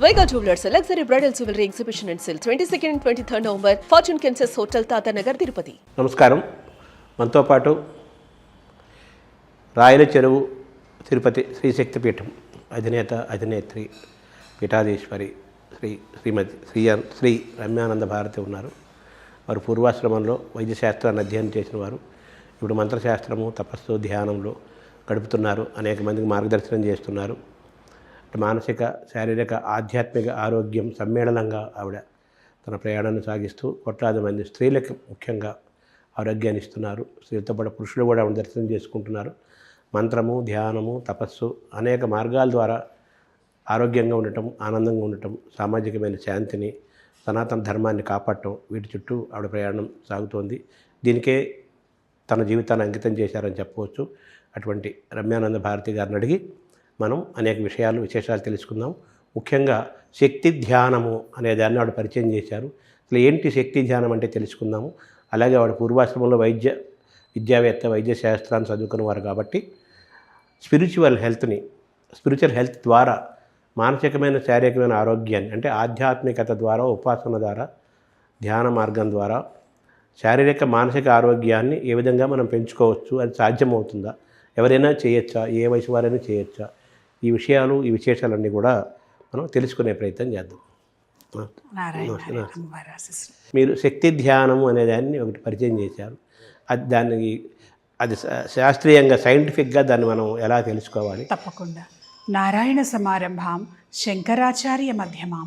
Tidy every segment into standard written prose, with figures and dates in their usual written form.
Vega Jewelers, a luxury bridal jewelry exhibition and sale 22nd and 23rd November, Fortune Kansas Hotel, Tatanagar, Tirupati. నమస్కారం. మనతో పాటు రాయల చెరువు తిరుపతి శ్రీశక్తి పీఠం అధినేత్రి పీఠాధీశ్వరి శ్రీ రమ్యానంద భారతి ఉన్నారు. వారు పూర్వాశ్రమంలో వైద్యశాస్త్రాన్ని అధ్యయనం చేసిన వారు. ఇప్పుడు మంత్రశాస్త్రము, తపస్సు, ధ్యానంలో గడుపుతున్నారు. అనేక మందికి మార్గదర్శనం చేస్తున్నారు. మానసిక, శారీరక, ఆధ్యాత్మిక ఆరోగ్యం సమ్మేళనంగా ఆవిడ తన ప్రయాణాన్ని సాగిస్తూ కోట్లాది మంది స్త్రీలకు ముఖ్యంగా ఆరోగ్యాన్ని ఇస్తున్నారు. స్త్రీలతో పాటు పురుషులు కూడా ఆవిడ దర్శనం చేసుకుంటున్నారు. మంత్రము, ధ్యానము, తపస్సు అనేక మార్గాల ద్వారా ఆరోగ్యంగా ఉండటం, ఆనందంగా ఉండటం, సామాజికమైన శాంతిని, సనాతన ధర్మాన్ని కాపాడటం, వీటి చుట్టూ ఆవిడ ప్రయాణం సాగుతోంది. దీనికే తన జీవితాన్ని అంకితం చేశారని చెప్పవచ్చు. అటువంటి రమ్యానంద భారతి గారిని అడిగి మనం అనేక విశేషాలు తెలుసుకుందాం. ముఖ్యంగా శక్తి ధ్యానము అనే దాన్ని ఆవిడ పరిచయం చేశారు. అసలు ఏంటి శక్తి ధ్యానం అంటే తెలుసుకుందాము. అలాగే ఆవిడ పూర్వాశ్రమంలో విద్యావేత్త, వైద్య శాస్త్రాన్ని చదువుకున్నవారు కాబట్టి స్పిరిచువల్ హెల్త్ ద్వారా మానసికమైన, శారీరకమైన ఆరోగ్యాన్ని, అంటే ఆధ్యాత్మికత ద్వారా, ఉపాసన ద్వారా, ధ్యాన మార్గం ద్వారా శారీరక, మానసిక ఆరోగ్యాన్ని ఏ విధంగా మనం పెంచుకోవచ్చు, అది సాధ్యమవుతుందా, ఎవరైనా చేయొచ్చా, ఏ వయసు వారైనా చేయొచ్చా, ఈ విశేషాలన్నీ కూడా మనం తెలుసుకునే ప్రయత్నం చేద్దాం. మీరు శక్తి ధ్యానము అనే దాన్ని ఒకటి పరిచయం చేశారు. అది శాస్త్రీయంగా, సైంటిఫిక్గా దాన్ని మనం ఎలా తెలుసుకోవాలి? తప్పకుండా. నారాయణ సమారంభాం శంకరాచార్య మధ్యమాం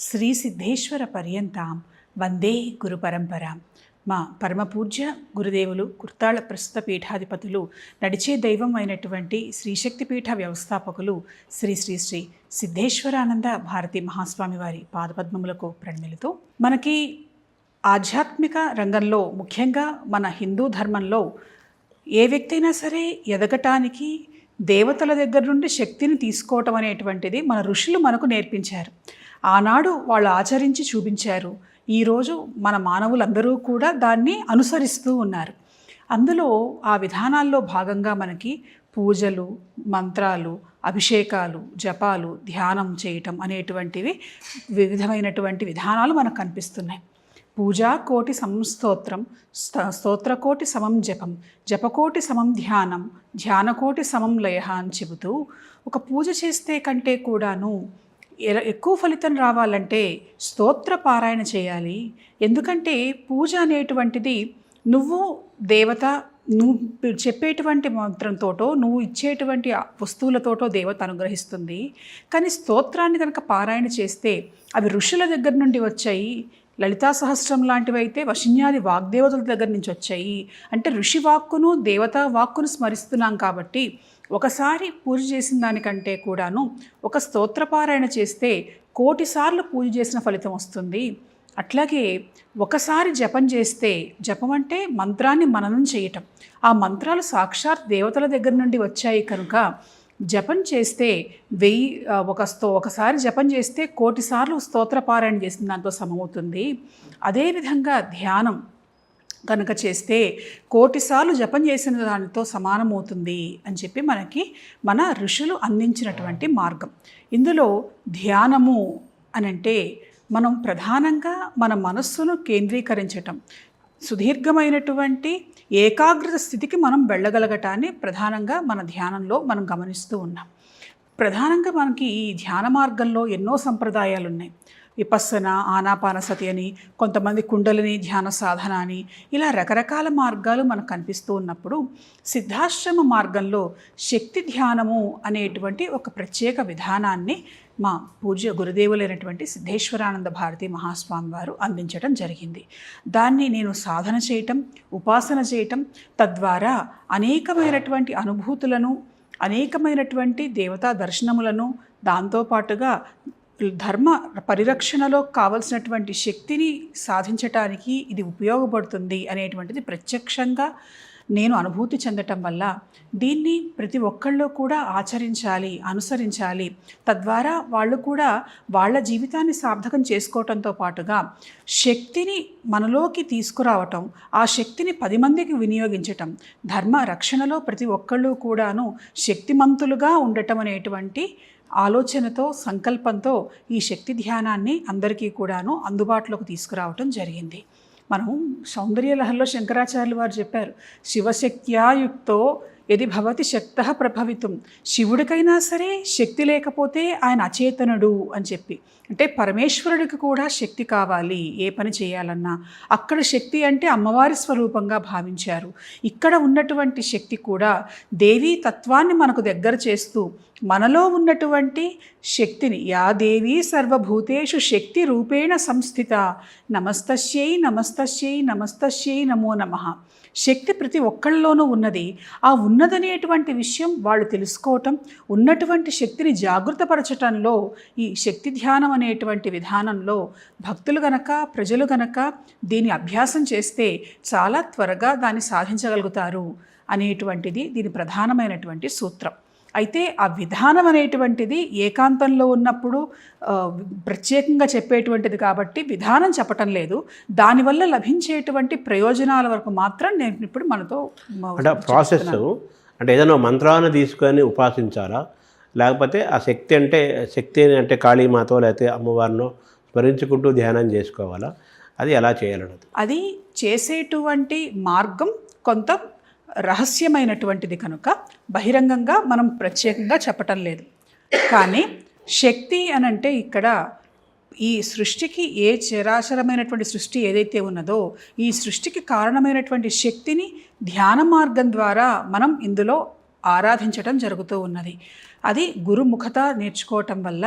శ్రీ సిద్ధేశ్వర పర్యంతాం వందే గురు పరంపరాం. మా పరమపూజ్య గురుదేవులు, కుర్తాళ ప్రస్తుత పీఠాధిపతులు, నడిచే దైవం అయినటువంటి శ్రీశక్తి పీఠ వ్యవస్థాపకులు శ్రీ శ్రీ శ్రీ సిద్ధేశ్వరానంద భారతి మహాస్వామి వారి పాదపద్మములకు ప్రణమిలుతూ, మనకి ఆధ్యాత్మిక రంగంలో, ముఖ్యంగా మన హిందూ ధర్మంలో ఏ వ్యక్తి అయినా సరే ఎదగటానికి దేవతల దగ్గర నుండి శక్తిని తీసుకోవటం అనేటువంటిది మన ఋషులు మనకు నేర్పించారు. ఆనాడు వాళ్ళు ఆచరించి చూపించారు. ఈరోజు మన మానవులందరూ కూడా దాన్ని అనుసరిస్తూ ఉన్నారు. అందులో ఆ విధానాల్లో భాగంగా మనకి పూజలు, మంత్రాలు, అభిషేకాలు, జపాలు, ధ్యానం చేయటం అనేటువంటివి వివిధమైనటువంటి విధానాలు మనకు కనిపిస్తున్నాయి. పూజా కోటి సంస్తోత్రం, స్తోత్రకోటి సమం జపం, జపకోటి సమం ధ్యానం, ధ్యానకోటి సమం లయ అని చెబుతూ, ఒక పూజ చేస్తే కంటే కూడాను ఎక్కువ ఫలితం రావాలంటే స్తోత్ర పారాయణ చేయాలి. ఎందుకంటే పూజ అనేటువంటిది నువ్వు దేవత, నువ్వు చెప్పేటువంటి మంత్రంతోటో, నువ్వు ఇచ్చేటువంటి వస్తువులతోటో దేవత అనుగ్రహిస్తుంది. కానీ స్తోత్రాన్ని కనుక పారాయణ చేస్తే అవి ఋషుల దగ్గర నుండి వచ్చాయి. లలితా సహస్రం లాంటివి అయితే వశిన్యాది వాగ్దేవతల దగ్గర నుంచి వచ్చాయి. అంటే ఋషి వాక్కును, దేవతా వాక్కును స్మరిస్తున్నాం కాబట్టి ఒకసారి పూజ చేసిన దానికంటే కూడాను ఒక స్తోత్రపారాయణ చేస్తే 1,000,000 సార్లు పూజ చేసిన ఫలితం వస్తుంది. అట్లాగే ఒకసారి జపం చేస్తే, జపం అంటే మంత్రాన్ని మననం చేయటం, ఆ మంత్రాలు సాక్షాత్ దేవతల దగ్గర నుండి వచ్చాయి కనుక జపం చేస్తే ఒకసారి జపం చేస్తే 1,000,000 సార్లు స్తోత్రపారాయణ చేసిన దాంతో సమమవుతుంది. అదేవిధంగా ధ్యానం కనుక చేస్తే 1,000,000 సార్లు జపం చేసిన దానితో సమానమవుతుంది అని చెప్పి మనకి మన ఋషులు అందించినటువంటి మార్గం. ఇందులో ధ్యానము అనంటే మనం ప్రధానంగా మన మనస్సును కేంద్రీకరించటం, సుదీర్ఘమైనటువంటి ఏకాగ్రత స్థితికి మనం వెళ్ళగలగటాన్ని ప్రధానంగా మన ధ్యానంలో మనం గమనిస్తూ ఉన్నాం. ప్రధానంగా మనకి ఈ ధ్యాన మార్గంలో ఎన్నో సంప్రదాయాలు ఉన్నాయి. విపස්සన, ఆనాపానసతి అని, కొంతమంది కుండలిని ధ్యాన సాధన అని, ఇలా రకరకాల మార్గాలు మనకు కనిపిస్తూ ఉన్నప్పుడు సిద్ధాశ్రమ మార్గంలో శక్తి ధ్యానము అనేటువంటి ఒక ప్రత్యేక విధానాన్ని మా పూజ్య గురుదేవులైనటువంటి సిద్ధేశ్వరానంద భారతి మహాస్వామి వారు అందించడం జరిగింది. దాన్ని నేను సాధన చేయటం, ఉపాసన చేయటం, తద్వారా అనేకమైనటువంటి అనుభూతులను, అనేకమైనటువంటి దేవతా దర్శనములను, దాంతోపాటుగా ధర్మ పరిరక్షణలో కావలసినటువంటి శక్తిని సాధించటానికి ఇది ఉపయోగపడుతుంది అనేటువంటిది ప్రత్యక్షంగా నేను అనుభూతి చెందటం వల్ల దీన్ని ప్రతి ఒక్కళ్ళు కూడా ఆచరించాలి, అనుసరించాలి. తద్వారా వాళ్ళు కూడా వాళ్ళ జీవితాన్ని సార్థకం చేసుకోవటంతో పాటుగా శక్తిని మనలోకి తీసుకురావటం, ఆ శక్తిని 10 మందికి వినియోగించటం, ధర్మ రక్షణలో ప్రతి ఒక్కళ్ళు కూడాను శక్తిమంతులుగా ఉండటం అనేటువంటి ఆలోచనతో సంకల్పంతో ఈ శక్తి ధ్యానాన్ని అందరికీ కూడాను అందుబాటులోకి తీసుకురావటం జరిగింది. మనం సౌందర్యలహరిలో శంకరాచార్యులు వారు చెప్పారు, శివశక్త్యాయుక్తో యది భవతి శక్తః ప్రభవితం. శివుడికైనా సరే శక్తి లేకపోతే ఆయన అచేతనుడు అని చెప్పి, అంటే పరమేశ్వరుడికి కూడా శక్తి కావాలి ఏ పని చేయాలన్నా. అక్కడ శక్తి అంటే అమ్మవారి స్వరూపంగా భావించారు. ఇక్కడ ఉన్నటువంటి శక్తి కూడా దేవీ తత్వాన్ని మనకు దగ్గర చేస్తూ మనలో ఉన్నటువంటి శక్తిని, యా దేవీ సర్వభూతేషు శక్తి రూపేణ సంస్థిత నమస్తస్యై నమస్తస్యై నమస్తస్యై నమో నమః. శక్తి ప్రతి ఒక్కళ్ళలోనూ ఉన్నది. ఆ ఉన్నదనేటువంటి విషయం వాళ్ళు తెలుసుకోవటం, ఉన్నటువంటి శక్తిని జాగృతపరచటంలో ఈ శక్తి ధ్యానం అనేటువంటి విధానంలో భక్తులు గనక, ప్రజలు గనక దీన్ని అభ్యాసం చేస్తే చాలా త్వరగా దాన్ని సాధించగలుగుతారు అనేటువంటిది దీని ప్రధానమైనటువంటి సూత్రం. అయితే ఆ విధానం అనేటువంటిది ఏకాంతంలో ఉన్నప్పుడు ప్రత్యేకంగా చెప్పేటువంటిది కాబట్టి విధానం చెప్పటం లేదు. దానివల్ల లభించేటువంటి ప్రయోజనాల వరకు మాత్రం నేను ఇప్పుడు మనతో అంటే ప్రాసెస్ అంటే ఏదైనా మంత్రాన్ని తీసుకొని ఉపాసించాలా, లేకపోతే ఆ శక్తి అంటే కాళీమాతో లేకపోతే అమ్మవారినో స్మరించుకుంటూ ధ్యానం చేసుకోవాలా, అది ఎలా చేయాలన్నది? అది చేసేటువంటి మార్గం కొంత రహస్యమైనటువంటిది కనుక బహిరంగంగా మనం ప్రత్యేకంగా చెప్పటం లేదు. కానీ శక్తి అనంటే ఇక్కడ ఈ సృష్టికి ఏ చరాచరమైనటువంటి సృష్టి ఏదైతే ఉన్నదో ఈ సృష్టికి కారణమైనటువంటి శక్తిని ధ్యాన మార్గం ద్వారా మనం ఇందులో ఆరాధించటం జరుగుతూ ఉన్నది. అది గురుముఖత నేర్చుకోవటం వల్ల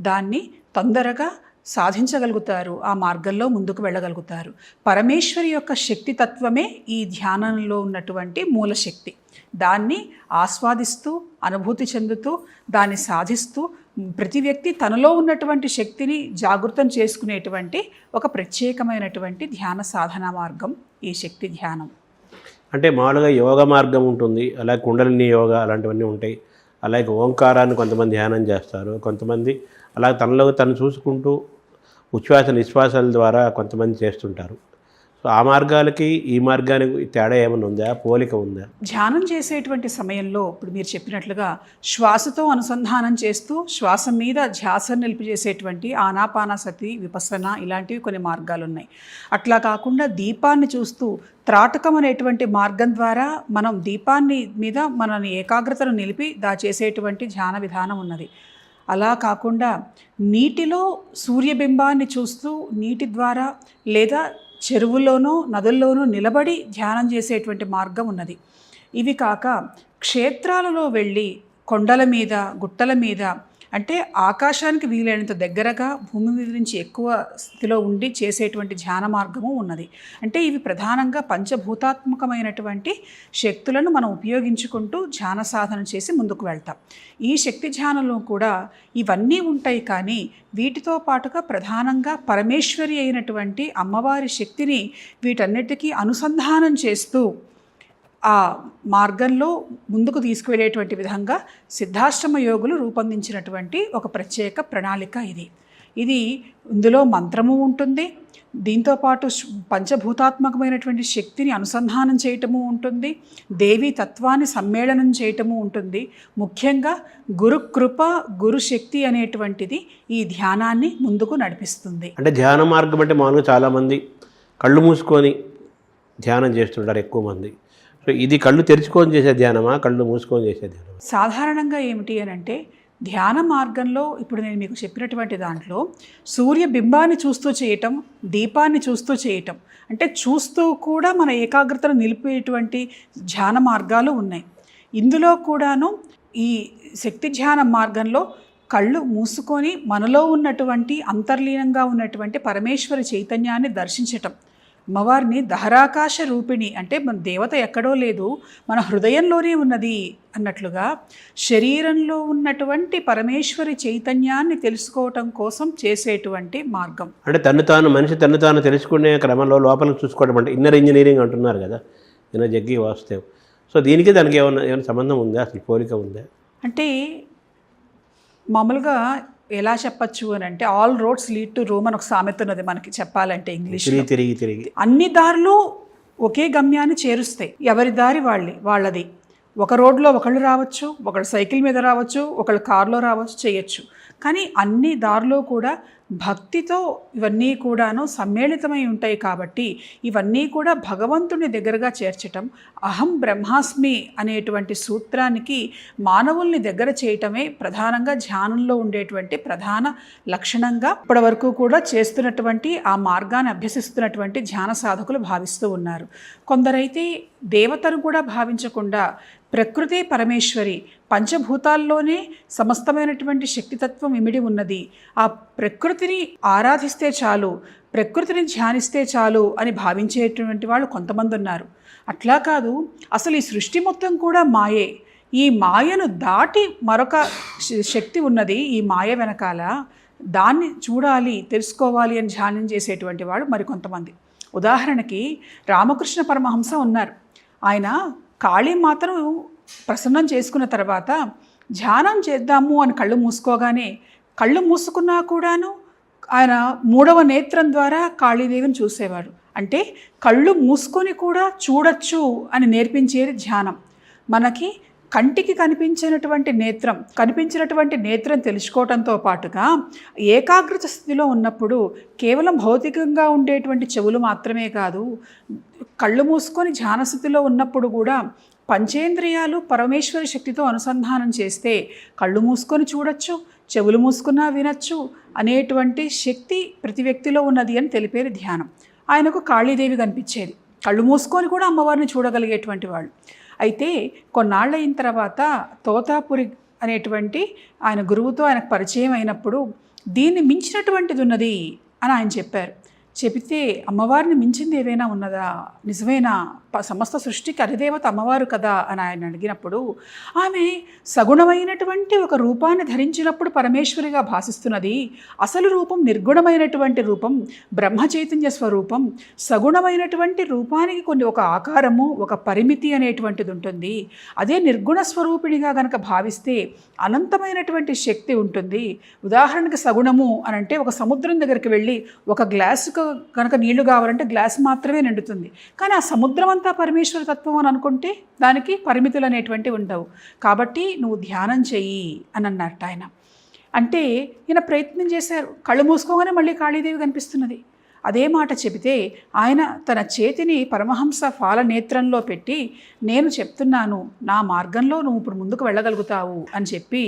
దాన్ని తొందరగా సాధించగలుగుతారు, ఆ మార్గంలో ముందుకు వెళ్ళగలుగుతారు. పరమేశ్వరి యొక్క శక్తి తత్వమే ఈ ధ్యానంలో ఉన్నటువంటి మూలశక్తి. దాన్ని ఆస్వాదిస్తూ అనుభూతి చెందుతూ దాన్ని సాధిస్తూ ప్రతి వ్యక్తి తనలో ఉన్నటువంటి శక్తిని జాగృతం చేసుకునేటువంటి ఒక ప్రత్యేకమైనటువంటి ధ్యాన సాధనా మార్గం ఈ శక్తి ధ్యానం. అంటే మామూలుగా యోగ మార్గం ఉంటుంది, అలాగే కుండలిని యోగా అలాంటివన్నీ ఉంటాయి. అలాగే ఓంకారాన్ని కొంతమంది ధ్యానం చేస్తారు, కొంతమంది అలాగే తనలో తను చూసుకుంటూ ఉచ్ఛ్వాస నిశ్వాసాల ద్వారా కొంతమంది చేస్తుంటారు. సో ఆ మార్గాలకి ఈ మార్గానికి తేడా ఏమైనా ఉందా, పోలిక ఉందా? ధ్యానం చేసేటువంటి సమయంలో ఇప్పుడు మీరు చెప్పినట్లుగా శ్వాసతో అనుసంధానం చేస్తూ శ్వాస మీద ధ్యాసను నిలిపి చేసేటువంటి ఆనాపానసతి, విపස්සన ఇలాంటివి కొన్ని మార్గాలు ఉన్నాయి. అట్లా కాకుండా దీపాన్ని చూస్తూ త్రాటకం అనేటువంటి మార్గం ద్వారా మనం దీపాన్ని మీద మనని ఏకాగ్రతను నిలిపి చేసేటువంటి ధ్యాన విధానం ఉన్నది. అలా కాకుండా నీటిలో సూర్యబింబాన్ని చూస్తూ నీటి ద్వారా లేదా చెరువుల్లోనో నదుల్లోనూ నిలబడి ధ్యానం చేసేటువంటి మార్గం ఉన్నది. ఇవి కాక క్షేత్రాలలో వెళ్ళి కొండల మీద, గుట్టల మీద, అంటే ఆకాశానికి వీలైనంత దగ్గరగా భూమి మీద నుంచి ఎక్కువ స్థితిలో ఉండి చేసేటువంటి ధ్యాన మార్గము ఉన్నది. అంటే ఇవి ప్రధానంగా పంచభూతాత్మకమైనటువంటి శక్తులను మనం ఉపయోగించుకుంటూ ధ్యాన సాధన చేసి ముందుకు వెళ్తాం. ఈ శక్తి ధ్యానంలో కూడా ఇవన్నీ ఉంటాయి. కానీ వీటితో పాటుగా ప్రధానంగా పరమేశ్వరి అయినటువంటి అమ్మవారి శక్తిని వీటన్నిటికీ అనుసంధానం చేస్తూ ఆ మార్గంలో ముందుకు తీసుకువెళ్ళేటువంటి విధంగా సిద్ధాశ్రమ యోగులు రూపొందించినటువంటి ఒక ప్రత్యేక ప్రణాళిక ఇది. ఇందులో మంత్రము ఉంటుంది, దీంతోపాటు పంచభూతాత్మకమైనటువంటి శక్తిని అనుసంధానం చేయటము ఉంటుంది, దేవీ తత్వాన్ని సమ్మేళనం చేయటము ఉంటుంది. ముఖ్యంగా గురుకృప, గురుశక్తి అనేటువంటిది ఈ ధ్యానాన్ని ముందుకు నడిపిస్తుంది. అంటే ధ్యాన మార్గం అంటే మామూలుగా చాలామంది కళ్ళు మూసుకొని ధ్యానం చేస్తుంటారు ఎక్కువ మంది. సో ఇది కళ్ళు తెరుచుకొని చేసే ధ్యానమా, కళ్ళు మూసుకొని చేసే ధ్యానమా? సాధారణంగా ఏమిటి అని అంటే ధ్యాన మార్గంలో ఇప్పుడు నేను మీకు చెప్పినటువంటి దాంట్లో సూర్యబింబాన్ని చూస్తూ చేయటం, దీపాన్ని చూస్తూ చేయటం, అంటే చూస్తూ కూడా మన ఏకాగ్రతను నిలిపేటువంటి ధ్యాన మార్గాలు ఉన్నాయి. ఇందులో కూడాను ఈ శక్తి ధ్యాన మార్గంలో కళ్ళు మూసుకొని మనలో ఉన్నటువంటి అంతర్లీనంగా ఉన్నటువంటి పరమేశ్వరి చైతన్యాన్ని దర్శించటం, అమ్మవారిని దహరాకాశ రూపిణి, అంటే మన దేవత ఎక్కడో లేదు, మన హృదయంలోనే ఉన్నది అన్నట్లుగా శరీరంలో ఉన్నటువంటి పరమేశ్వరి చైతన్యాన్ని తెలుసుకోవటం కోసం చేసేటువంటి మార్గం. అంటే మనిషి తను తాను తెలుసుకునే క్రమంలో లోపలికి చూసుకోవడం అంటే ఇన్నర్ ఇంజనీరింగ్ అంటున్నారు కదా, ఇన్నర్ జగ్గి వాస్తవ్. సో దీనికి దానికి ఏమైనా సంబంధం ఉందా, అసలు పోలిక ఉందా? అంటే మామూలుగా ఎలా చెప్పచ్చు అని అంటే all roads lead to Rome అని ఒక సామెత ఉన్నది మనకి చెప్పాలంటే ఇంగ్లీష్. తిరిగి అన్ని దారులు ఒకే గమ్యాన్ని చేరుస్తాయి, ఎవరి దారి వాళ్ళది. ఒక రోడ్లో ఒకళ్ళు రావచ్చు, ఒకళ్ళు సైకిల్ మీద రావచ్చు, ఒకళ్ళు కారులో రావచ్చు, చేయొచ్చు. కానీ అన్ని దారిలో కూడా భక్తితో ఇవన్నీ కూడాను సమ్మేళితమై ఉంటాయి. కాబట్టి ఇవన్నీ కూడా భగవంతుని దగ్గరగా చేర్చటం, అహం బ్రహ్మాస్మి అనేటువంటి సూత్రానికి మానవుల్ని దగ్గర చేయటమే ప్రధానంగా ధ్యానంలో ఉండేటువంటి ప్రధాన లక్షణంగా ఇప్పటి వరకు కూడా చేస్తున్నటువంటి ఆ మార్గాన్ని అభ్యసిస్తున్నటువంటి ధ్యాన సాధకులు భావిస్తూ ఉన్నారు. కొందరైతే దేవతను కూడా భావించకుండా ప్రకృతి పరమేశ్వరి, పంచభూతాల్లోనే సమస్తమైనటువంటి శక్తితత్వం ఇమిడి ఉన్నది, ఆ ప్రకృతిని ఆరాధిస్తే చాలు, ప్రకృతిని ధ్యానిస్తే చాలు అని భావించేటువంటి వాళ్ళు కొంతమంది ఉన్నారు. అట్లా కాదు, అసలు ఈ సృష్టి మొత్తం కూడా మాయే, ఈ మాయను దాటి మరొక శక్తి ఉన్నది ఈ మాయ వెనకాల, దాన్ని చూడాలి, తెలుసుకోవాలి అని ధ్యానం చేసేటువంటి వాళ్ళు మరికొంతమంది. ఉదాహరణకి రామకృష్ణ పరమహంస ఉన్నారు. ఆయన కాళీమాతను ప్రసన్నం చేసుకున్న తర్వాత ధ్యానం చేద్దాము అని కళ్ళు మూసుకోగానే, కళ్ళు మూసుకున్నా కూడాను ఆయన 3వ నేత్రం ద్వారా కాళీదేవిని చూసేవాడు. అంటే కళ్ళు మూసుకొని కూడా చూడొచ్చు అని నేర్పించేది ధ్యానం. మనకి కంటికి కనిపించినటువంటి నేత్రం తెలుసుకోవడంతో పాటుగా ఏకాగ్రత స్థితిలో ఉన్నప్పుడు కేవలం భౌతికంగా ఉండేటువంటి చెవులు మాత్రమే కాదు, కళ్ళు మూసుకొని ధ్యాన స్థితిలో ఉన్నప్పుడు కూడా పంచేంద్రియాలు పరమేశ్వరి శక్తితో అనుసంధానం చేస్తే కళ్ళు మూసుకొని చూడొచ్చు, చెవులు మూసుకున్నా వినొచ్చు అనేటువంటి శక్తి ప్రతి వ్యక్తిలో ఉన్నది అని తెలిపేది ధ్యానం. ఆయనకు కాళీదేవి కనిపించేది, కళ్ళు మూసుకొని కూడా అమ్మవారిని చూడగలిగేటువంటి వాళ్ళు. అయితే కొన్నాళ్ళు అయిన తర్వాత తోతాపురి అనేటువంటి ఆయన గురువుతో ఆయనకు పరిచయం అయినప్పుడు దీన్ని మించినటువంటిది ఉన్నది అని ఆయన చెప్పారు. చెబితే అమ్మవారిని మించింది ఏదైనా ఉన్నదా, నిజమేనా, సమస్త సృష్టికి అధిదేవత అమ్మవారు కదా అని ఆయన అడిగినప్పుడు ఆమె సగుణమైనటువంటి ఒక రూపాన్ని ధరించినప్పుడు పరమేశ్వరిగా భాసిస్తున్నది, అసలు రూపం నిర్గుణమైనటువంటి రూపం, బ్రహ్మ చైతన్య స్వరూపం. సగుణమైనటువంటి రూపానికి కొన్ని ఒక ఆకారము, ఒక పరిమితి అనేటువంటిది ఉంటుంది. అదే నిర్గుణ స్వరూపిణిగా గనక భావిస్తే అనంతమైనటువంటి శక్తి ఉంటుంది. ఉదాహరణకి సగుణము అని అంటే ఒక సముద్రం దగ్గరికి వెళ్ళి ఒక గ్లాసుకు కనుక నీళ్లు కావాలంటే గ్లాస్ మాత్రమే నిండుతుంది. కానీ ఆ సముద్రం అంతా పరమేశ్వర తత్వం అని అనుకుంటే దానికి పరిమితులు అనేటువంటివి ఉండవు. కాబట్టి నువ్వు ధ్యానం చెయ్యి అని అన్నట్టు ఆయన. అంటే ఈయన ప్రయత్నం చేశారు, కళ్ళు మూసుకోగానే మళ్ళీ కాళీదేవి కనిపిస్తున్నది. అదే మాట చెబితే ఆయన తన చేతిని పరమహంస ఫాల నేత్రంలో పెట్టి, నేను చెప్తున్నాను, నా మార్గంలో నువ్వు ఇప్పుడు ముందుకు వెళ్ళగలుగుతావు అని చెప్పి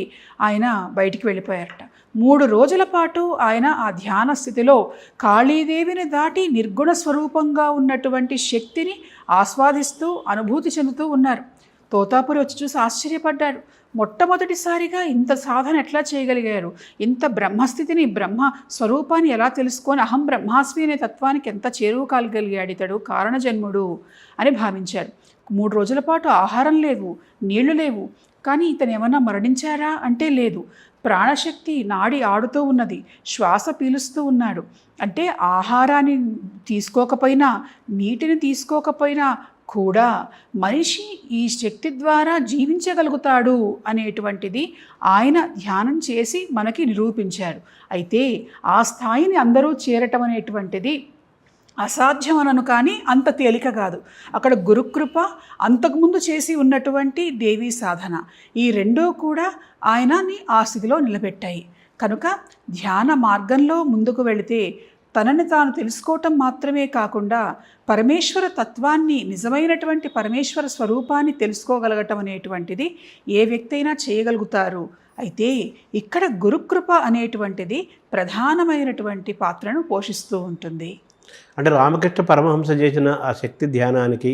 ఆయన బయటికి వెళ్ళిపోయారట. 3 రోజుల పాటు ఆయన ఆ ధ్యాన స్థితిలో కాళీదేవిని దాటి నిర్గుణ స్వరూపంగా ఉన్నటువంటి శక్తిని ఆస్వాదిస్తూ అనుభూతి చెందుతూ ఉన్నారు. తోతాపురి వచ్చి చూసి ఆశ్చర్యపడ్డాడు. మొట్టమొదటిసారిగా ఇంత సాధన ఎట్లా చేయగలిగారు, ఇంత బ్రహ్మస్థితిని, బ్రహ్మ స్వరూపాన్ని ఎలా తెలుసుకొని అహం బ్రహ్మాస్మి అనే తత్వానికి ఎంత చేరువు కాగలిగాడు ఇతడు, కారణజన్ముడు అని భావించారు. 3 రోజుల పాటు ఆహారం లేవు, నీళ్లు లేవు. కానీ ఇతను ఏమన్నా మరణించారా అంటే లేదు. ప్రాణశక్తి నాడి ఆడుతూ ఉన్నది, శ్వాస పీలుస్తూ ఉన్నాడు. అంటే ఆహారాన్ని తీసుకోకపోయినా, నీటిని తీసుకోకపోయినా కూడా మనిషి ఈ శక్తి ద్వారా జీవించగలుగుతాడు అనేటువంటిది ఆయన ధ్యానం చేసి మనకి నిరూపించారు. అయితే ఆ స్థాయిని అందరూ చేరటం అనేటువంటిది అసాధ్యం అనను, కానీ అంత తేలిక కాదు. అక్కడ గురుకృప, అంతకుముందు చేసి ఉన్నటువంటి దేవీ సాధన, ఈ రెండూ కూడా ఆయనని ఆ స్థితిలో నిలబెట్టాయి. కనుక ధ్యాన మార్గంలో ముందుకు వెళితే తనని తాను తెలుసుకోవటం మాత్రమే కాకుండా పరమేశ్వర తత్వాన్ని, నిజమైనటువంటి పరమేశ్వర స్వరూపాన్ని తెలుసుకోగలగటం అనేటువంటిది ఏ వ్యక్తి అయినా చేయగలుగుతారు. అయితే ఇక్కడ గురుకృప అనేటువంటిది ప్రధానమైనటువంటి పాత్రను పోషిస్తూ ఉంటుంది. అంటే రామకృష్ణ పరమహంస చేసిన ఆ శక్తి ధ్యానానికి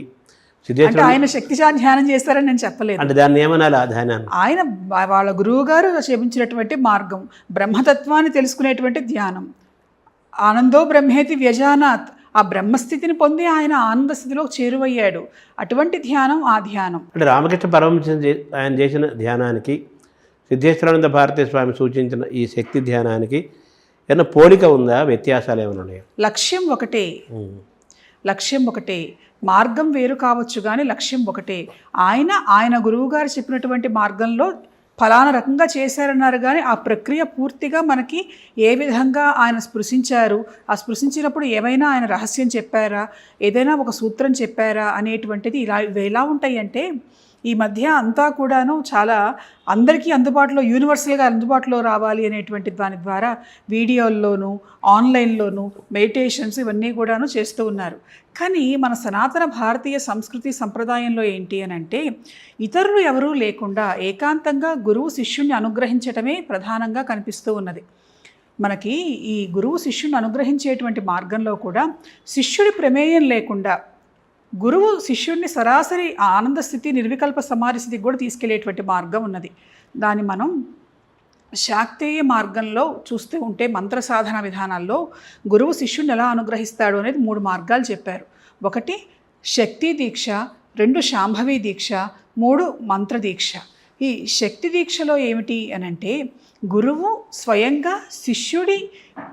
అంటే ఆయన శక్తి ధ్యానం చేస్తారని నేను చెప్పలేదు. అంటే దాన్ని ఏమనాలి ఆ ధ్యానాన్ని? ఆయన వాళ్ళ గురువు గారు చూపించినటువంటి మార్గం, బ్రహ్మతత్వాన్ని తెలుసుకునేటువంటి ధ్యానం. ఆనందో బ్రహ్మేతి వ్యజానాత్, ఆ బ్రహ్మస్థితిని పొంది ఆయన ఆనంద స్థితిలో చేరువయ్యాడు. అటువంటి ధ్యానం ఆ ధ్యానం. అంటే రామకృష్ణ పరమహంస ఆయన చేసిన ధ్యానానికి సిద్ధేశ్వరానంద భారతీ స్వామి సూచించిన ఈ శక్తి ధ్యానానికి ఏమైనా పోలిక ఉందా, వ్యత్యాసాలు ఏమైనా ఉన్నాయా? లక్ష్యం ఒకటే, మార్గం వేరు కావచ్చు కానీ లక్ష్యం ఒకటే. ఆయన గురువుగారు చెప్పినటువంటి మార్గంలో ఫలానా రకంగా చేశారన్నారు, కానీ ఆ ప్రక్రియ పూర్తిగా మనకి ఏ విధంగా ఆయన స్పృశించారు, ఆ స్పృశించినప్పుడు ఏమైనా ఆయన రహస్యం చెప్పారా, ఏదైనా ఒక సూత్రం చెప్పారా అనేటువంటిది ఎలా ఉంటాయి అంటే, ఈ మధ్య అంతా కూడాను చాలా అందరికీ అందుబాటులో యూనివర్సల్గా అందుబాటులో రావాలి అనేటువంటి దాని ద్వారా వీడియోల్లోనూ ఆన్లైన్లోనూ మెడిటేషన్స్ ఇవన్నీ కూడాను చేస్తూ ఉన్నారు. కానీ మన సనాతన భారతీయ సంస్కృతి సంప్రదాయంలో ఏంటి అని అంటే ఇతరులు ఎవరూ లేకుండా ఏకాంతంగా గురువు శిష్యుణ్ణి అనుగ్రహించటమే ప్రధానంగా కనిపిస్తూ ఉన్నది. మనకి ఈ గురువు శిష్యుని అనుగ్రహించేటువంటి మార్గంలో కూడా శిష్యుడి ప్రమేయం లేకుండా గురువు శిష్యుడిని సరాసరి ఆనంద స్థితి నిర్వికల్ప సమాధి స్థితికి కూడా తీసుకెళ్లేటువంటి మార్గం ఉన్నది. దాన్ని మనం శాక్తేయ మార్గంలో చూస్తూ ఉంటే మంత్ర సాధన విధానాల్లో గురువు శిష్యుడిని ఎలా అనుగ్రహిస్తాడు అనేది 3 మార్గాలు చెప్పారు. 1 శక్తి దీక్ష, 2 శాంభవి దీక్ష, 3 మంత్ర దీక్ష. ఈ శక్తి దీక్షలో ఏమిటి అనంటే గురువు స్వయంగా శిష్యుడి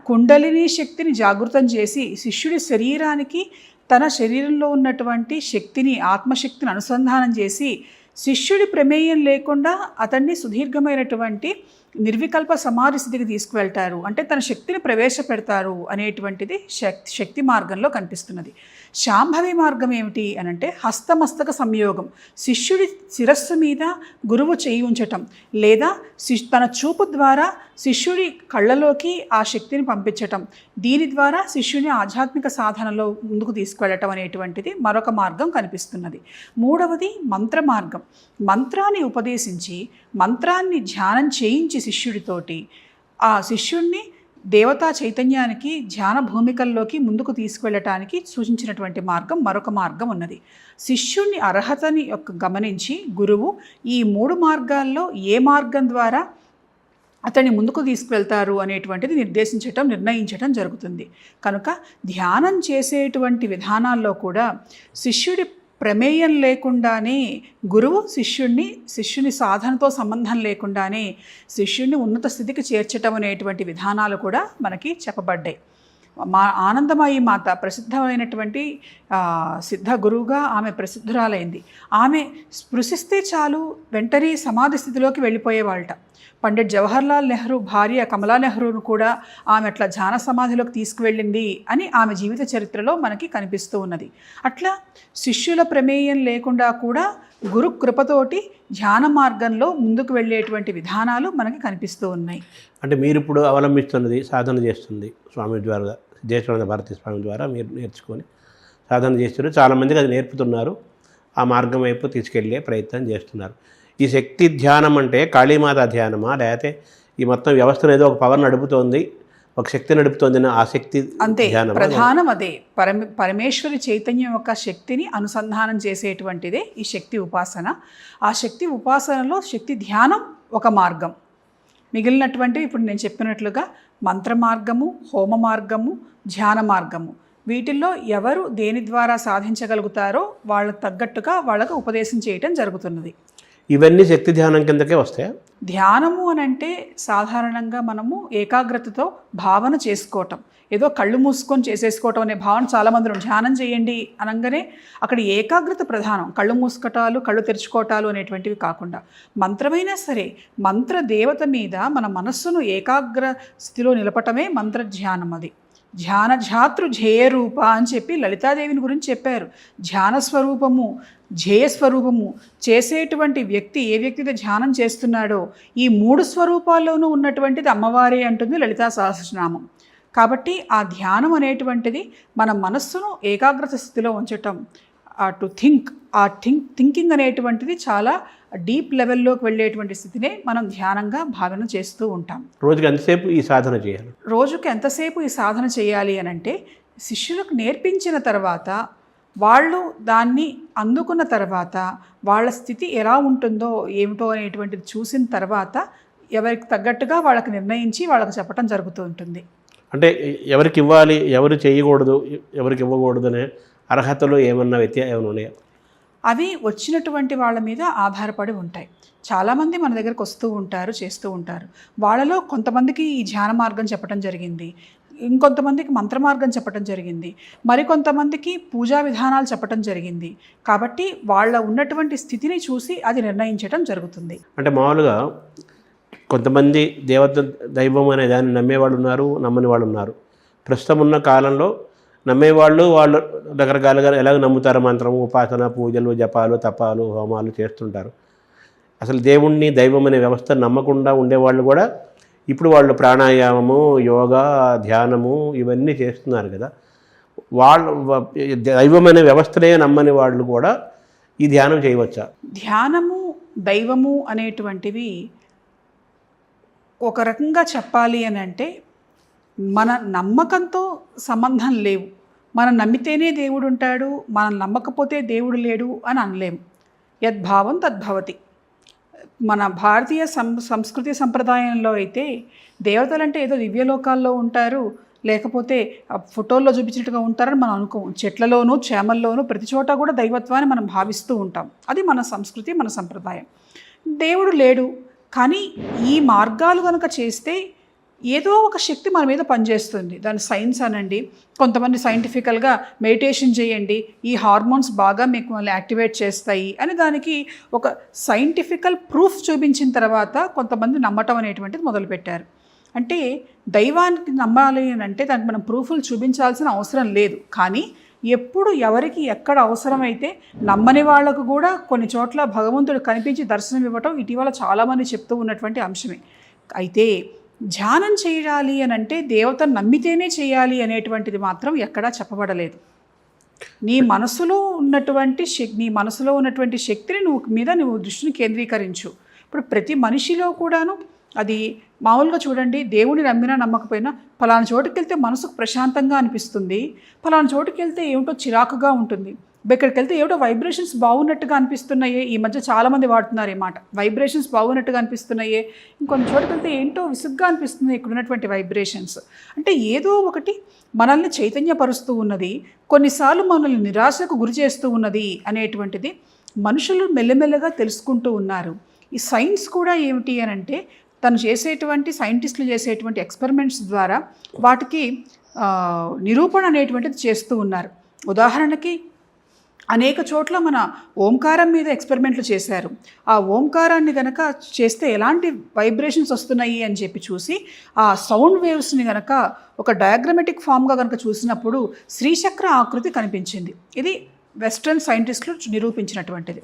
కుండలిని శక్తిని జాగృతం చేసి శిష్యుడి శరీరానికి తన శరీరంలో ఉన్నటువంటి శక్తిని ఆత్మశక్తిని అనుసంధానం చేసి శిష్యుడి ప్రమేయం లేకుండా అతన్ని సుదీర్ఘమైనటువంటి నిర్వికల్ప సమాధి స్థితికి తీసుకువెళ్తారు. అంటే తన శక్తిని ప్రవేశపెడతారు అనేటువంటిది శక్తి మార్గంలో కనిపిస్తున్నది. శాంభవి మార్గం ఏమిటి అనంటే హస్తమస్తక సంయోగం, శిష్యుడి శిరస్సు మీద గురువు చేయి ఉంచటం లేదా తన చూపు ద్వారా శిష్యుడి కళ్ళలోకి ఆ శక్తిని పంపించటం, దీని ద్వారా శిష్యుని ఆధ్యాత్మిక సాధనలో ముందుకు తీసుకువెళ్ళటం అనేటువంటిది మరొక మార్గం కనిపిస్తున్నది. 3వది మంత్ర మార్గం. మంత్రాన్ని ఉపదేశించి మంత్రాన్ని ధ్యానం చేయించి శిష్యుడితోటి ఆ శిష్యుడిని దేవతా చైతన్యానికి ధ్యాన భూమికల్లోకి ముందుకు తీసుకువెళ్ళటానికి సూచించినటువంటి మార్గం మరొక మార్గం ఉన్నది. శిష్యుని అర్హతని గమనించి గురువు ఈ 3 మార్గాల్లో ఏ మార్గం ద్వారా అతన్ని ముందుకు తీసుకువెళ్తారు అనేటువంటిది నిర్ణయించటం జరుగుతుంది. కనుక ధ్యానం చేసేటువంటి విధానాల్లో కూడా శిష్యుడి ప్రమేయం లేకుండానే గురువు శిష్యుని సాధనతో సంబంధం లేకుండానే శిష్యుడిని ఉన్నత స్థితికి చేర్చటం అనేటువంటి విధానాలు కూడా మనకి చెప్పబడ్డాయి. ఆనందమయి మాత ప్రసిద్ధమైనటువంటి సిద్ధ గురువుగా ఆమె ప్రసిద్ధురాలైంది. ఆమె స్పృశిస్తే చాలు వెంటనే సమాధి స్థితిలోకి వెళ్ళిపోయేవాళ్ళట. పండిట్ జవహర్లాల్ నెహ్రూ భార్య కమలా నెహ్రూను కూడా ఆమె అట్లా ధ్యాన సమాధిలోకి తీసుకువెళ్ళింది అని ఆమె జీవిత చరిత్రలో మనకి కనిపిస్తూ ఉన్నది. అట్లా శిష్యుల ప్రమేయం లేకుండా కూడా గురు కృపతోటి ధ్యాన మార్గంలో ముందుకు వెళ్ళేటువంటి విధానాలు మనకి కనిపిస్తూ ఉన్నాయి. అంటే మీరు ఇప్పుడు అవలంబిస్తున్నది సాధన చేస్తుంది స్వామి ద్వారా, సిద్ధేశ్వరానంద భారతీ స్వామి ద్వారా మీరు నేర్చుకొని సాధన చేస్తున్నారు. చాలామందికి అది నేర్పుతున్నారు, ఆ మార్గం వైపు తీసుకెళ్ళే ప్రయత్నం చేస్తున్నారు. ఈ శక్తి ధ్యానం అంటే కాళీమాత ధ్యానమా, లేకపోతే ఈ మొత్తం వ్యవస్థను ఏదో ఒక పవర్ నడుపుతోంది, ఒక శక్తి నడుపుతోంది ఆ శక్తి అంతే ప్రధానం. అదే పరమేశ్వరి చైతన్యం యొక్క శక్తిని అనుసంధానం చేసేటువంటిదే ఈ శక్తి ఉపాసన. ఆ శక్తి ఉపాసనలో శక్తి ధ్యానం ఒక మార్గం. మిగిలినటువంటివి ఇప్పుడు నేను చెప్పినట్లుగా మంత్ర మార్గము, హోమ మార్గము, ధ్యాన మార్గము, వీటిల్లో ఎవరు దేని ద్వారా సాధించగలుగుతారో వాళ్ళకు తగ్గట్టుగా వాళ్ళకు ఉపదేశం చేయటం జరుగుతున్నది. ఇవన్నీ శక్తి ధ్యానం కిందకే వస్తాయా? ధ్యానము అని అంటే సాధారణంగా మనము ఏకాగ్రతతో భావన చేసుకోవటం, ఏదో కళ్ళు మూసుకొని చేసేసుకోవటం అనే భావన చాలామంది ధ్యానం చేయండి అనగానే అక్కడ ఏకాగ్రత ప్రధానం. కళ్ళు మూసుకోవటాలు కళ్ళు తెరుచుకోవటాలు అనేటువంటివి కాకుండా మంత్రమైనా సరే మంత్ర దేవత మీద మన మనస్సును ఏకాగ్ర స్థితిలో నిలపటమే మంత్ర ధ్యానం. అది ధ్యాన ఝాతృ ధ్యేయరూప అని చెప్పి లలితాదేవిని గురించి చెప్పారు. ధ్యాన స్వరూపము, ధ్యేయస్వరూపము చేసేటువంటి వ్యక్తి ఏ వ్యక్తితో ధ్యానం చేస్తున్నాడో ఈ 3 స్వరూపాల్లోనూ ఉన్నటువంటిది అమ్మవారే అంటుంది లలితా సహస్రనామం. కాబట్టి ఆ ధ్యానం అనేటువంటిది మన మనస్సును ఏకాగ్రత స్థితిలో ఉంచటం, థింకింగ్ అనేటువంటిది చాలా డీప్ లెవెల్లోకి వెళ్ళేటువంటి స్థితినే మనం ధ్యానంగా భావన చేస్తూ ఉంటాం. రోజుకి ఎంతసేపు ఈ సాధన చేయాలి? రోజుకి ఎంతసేపు ఈ సాధన చేయాలి అని అంటే శిష్యులకు నేర్పించిన తర్వాత వాళ్ళు దాన్ని అందుకున్న తర్వాత వాళ్ళ స్థితి ఎలా ఉంటుందో ఏమిటో అనేటువంటిది చూసిన తర్వాత ఎవరికి తగ్గట్టుగా వాళ్ళకి నిర్ణయించి వాళ్ళకి చెప్పడం జరుగుతూ ఉంటుంది. అంటే ఎవరికి ఇవ్వాలి, ఎవరు చేయకూడదు, ఎవరికి ఇవ్వకూడదు అనే అర్హతలు ఏమన్నా ఏమైనా ఉన్నాయా? అవి వచ్చినటువంటి వాళ్ళ మీద ఆధారపడి ఉంటాయి. చాలామంది మన దగ్గరకు వస్తూ ఉంటారు, చేస్తూ ఉంటారు. వాళ్ళలో కొంతమందికి ఈ ధ్యాన మార్గం చెప్పడం జరిగింది, ఇంకొంతమందికి మంత్ర మార్గం చెప్పడం జరిగింది, మరికొంతమందికి పూజా విధానాలు చెప్పడం జరిగింది. కాబట్టి వాళ్ళ ఉన్నటువంటి స్థితిని చూసి అది నిర్ణయించడం జరుగుతుంది. అంటే మామూలుగా కొంతమంది దైవం అనే దాన్ని నమ్మేవాళ్ళు ఉన్నారు, నమ్మని వాళ్ళు ఉన్నారు. ప్రస్తుతం ఉన్న కాలంలో నమ్మేవాళ్ళు వాళ్ళు రకరకాలుగా ఎలాగ నమ్ముతారు, మంత్రము, ఉపాసన, పూజలు, జపాలు, తపాలు, హోమాలు చేస్తుంటారు. అసలు దేవుణ్ణి, దైవం అనే వ్యవస్థ నమ్మకుండా ఉండేవాళ్ళు కూడా ఇప్పుడు వాళ్ళు ప్రాణాయామము, యోగా, ధ్యానము ఇవన్నీ చేస్తున్నారు కదా. వాళ్ళు దైవం అనే వ్యవస్థనే నమ్మని వాళ్ళు కూడా ఈ ధ్యానం చేయవచ్చా? ధ్యానము, దైవము అనేటువంటివి ఒక రకంగా చెప్పాలి అని అంటే మన నమ్మకంతో సంబంధం లేవు. మనం నమ్మితేనే దేవుడు ఉంటాడు, మనం నమ్మకపోతే దేవుడు లేడు అని అనలేము. యద్భావం తద్భవతి. మన భారతీయ సంస్కృతి సంప్రదాయంలో అయితే దేవతలంటే ఏదో దివ్యలోకాల్లో ఉంటారు, లేకపోతే ఫోటోల్లో చూపించినట్టుగా ఉంటారని మనం అనుకోము. చెట్లలోనూ, చేమల్లోనూ, ప్రతి చోట కూడా దైవత్వాన్ని మనం భావిస్తూ ఉంటాం. అది మన సంస్కృతి, మన సంప్రదాయం. దేవుడు లేడు, కానీ ఈ మార్గాలు కనుక చేస్తే ఏదో ఒక శక్తి మన మీద పనిచేస్తుంది. దాని సైన్స్ అనండి, కొంతమంది సైంటిఫికల్గా మెడిటేషన్ చేయండి, ఈ హార్మోన్స్ బాగా మీకు మళ్ళీ యాక్టివేట్ చేస్తాయి అని దానికి ఒక సైంటిఫికల్ ప్రూఫ్ చూపించిన తర్వాత కొంతమంది నమ్మటం అనేటువంటిది మొదలుపెట్టారు. అంటే దైవానికి నమ్మాలి అని అంటే దానికి మనం ప్రూఫ్లు చూపించాల్సిన అవసరం లేదు. కానీ ఎప్పుడు ఎవరికి ఎక్కడ అవసరమైతే నమ్మని వాళ్లకు కూడా కొన్ని చోట్ల భగవంతుడు కనిపించి దర్శనం ఇవ్వటం ఇటీవల చాలామంది చెప్తూ ఉన్నటువంటి అంశమే. అయితే ధ్యానం చేయాలి అని అంటే దేవతను నమ్మితేనే చేయాలి అనేటువంటిది మాత్రం ఎక్కడా చెప్పబడలేదు. నీ మనసులో ఉన్నటువంటి శక్తిని నువ్వు దృష్టిని కేంద్రీకరించు. ఇప్పుడు ప్రతి మనిషిలో కూడాను అది మామూలుగా చూడండి, దేవుడిని నమ్మినా నమ్మకపోయినా ఫలానా చోటుకి వెళ్తే మనసుకు ప్రశాంతంగా అనిపిస్తుంది, ఫలానా చోటుకి వెళ్తే ఏమిటో చిరాకుగా ఉంటుంది, ఇక్కడికి వెళ్తే ఏమిటో వైబ్రేషన్స్ బాగున్నట్టుగా అనిపిస్తున్నాయే. ఈ మధ్య చాలామంది వాడుతున్నారు ఈ మాట, వైబ్రేషన్స్ బాగున్నట్టుగా అనిపిస్తున్నాయే. ఇంకొన్ని చోటుకి వెళ్తే ఏంటో విసుగ్గా అనిపిస్తుంది ఇక్కడ ఉన్నటువంటి వైబ్రేషన్స్. అంటే ఏదో ఒకటి మనల్ని చైతన్యపరుస్తూ ఉన్నది, కొన్నిసార్లు మనల్ని నిరాశకు గురి చేస్తూ ఉన్నది అనేటువంటిది మనుషులు మెల్లమెల్లగా తెలుసుకుంటూ ఉన్నారు. ఈ సైన్స్ కూడా ఏమిటి అని అంటే సైంటిస్టులు చేసేటువంటి ఎక్స్పెరిమెంట్స్ ద్వారా వాటికి నిరూపణ అనేటువంటిది చేస్తూ ఉన్నారు. ఉదాహరణకి అనేక చోట్ల మన ఓంకారం మీద ఎక్స్పెరిమెంట్లు చేశారు. ఆ ఓంకారాన్ని కనుక చేస్తే ఎలాంటి వైబ్రేషన్స్ వస్తున్నాయి అని చెప్పి చూసి ఆ సౌండ్ వేవ్స్ని కనుక ఒక డయాగ్రమెటిక్ ఫామ్గా కనుక చూసినప్పుడు శ్రీచక్ర ఆకృతి కనిపించింది. ఇది వెస్ట్రన్ సైంటిస్టులు నిరూపించినటువంటిది.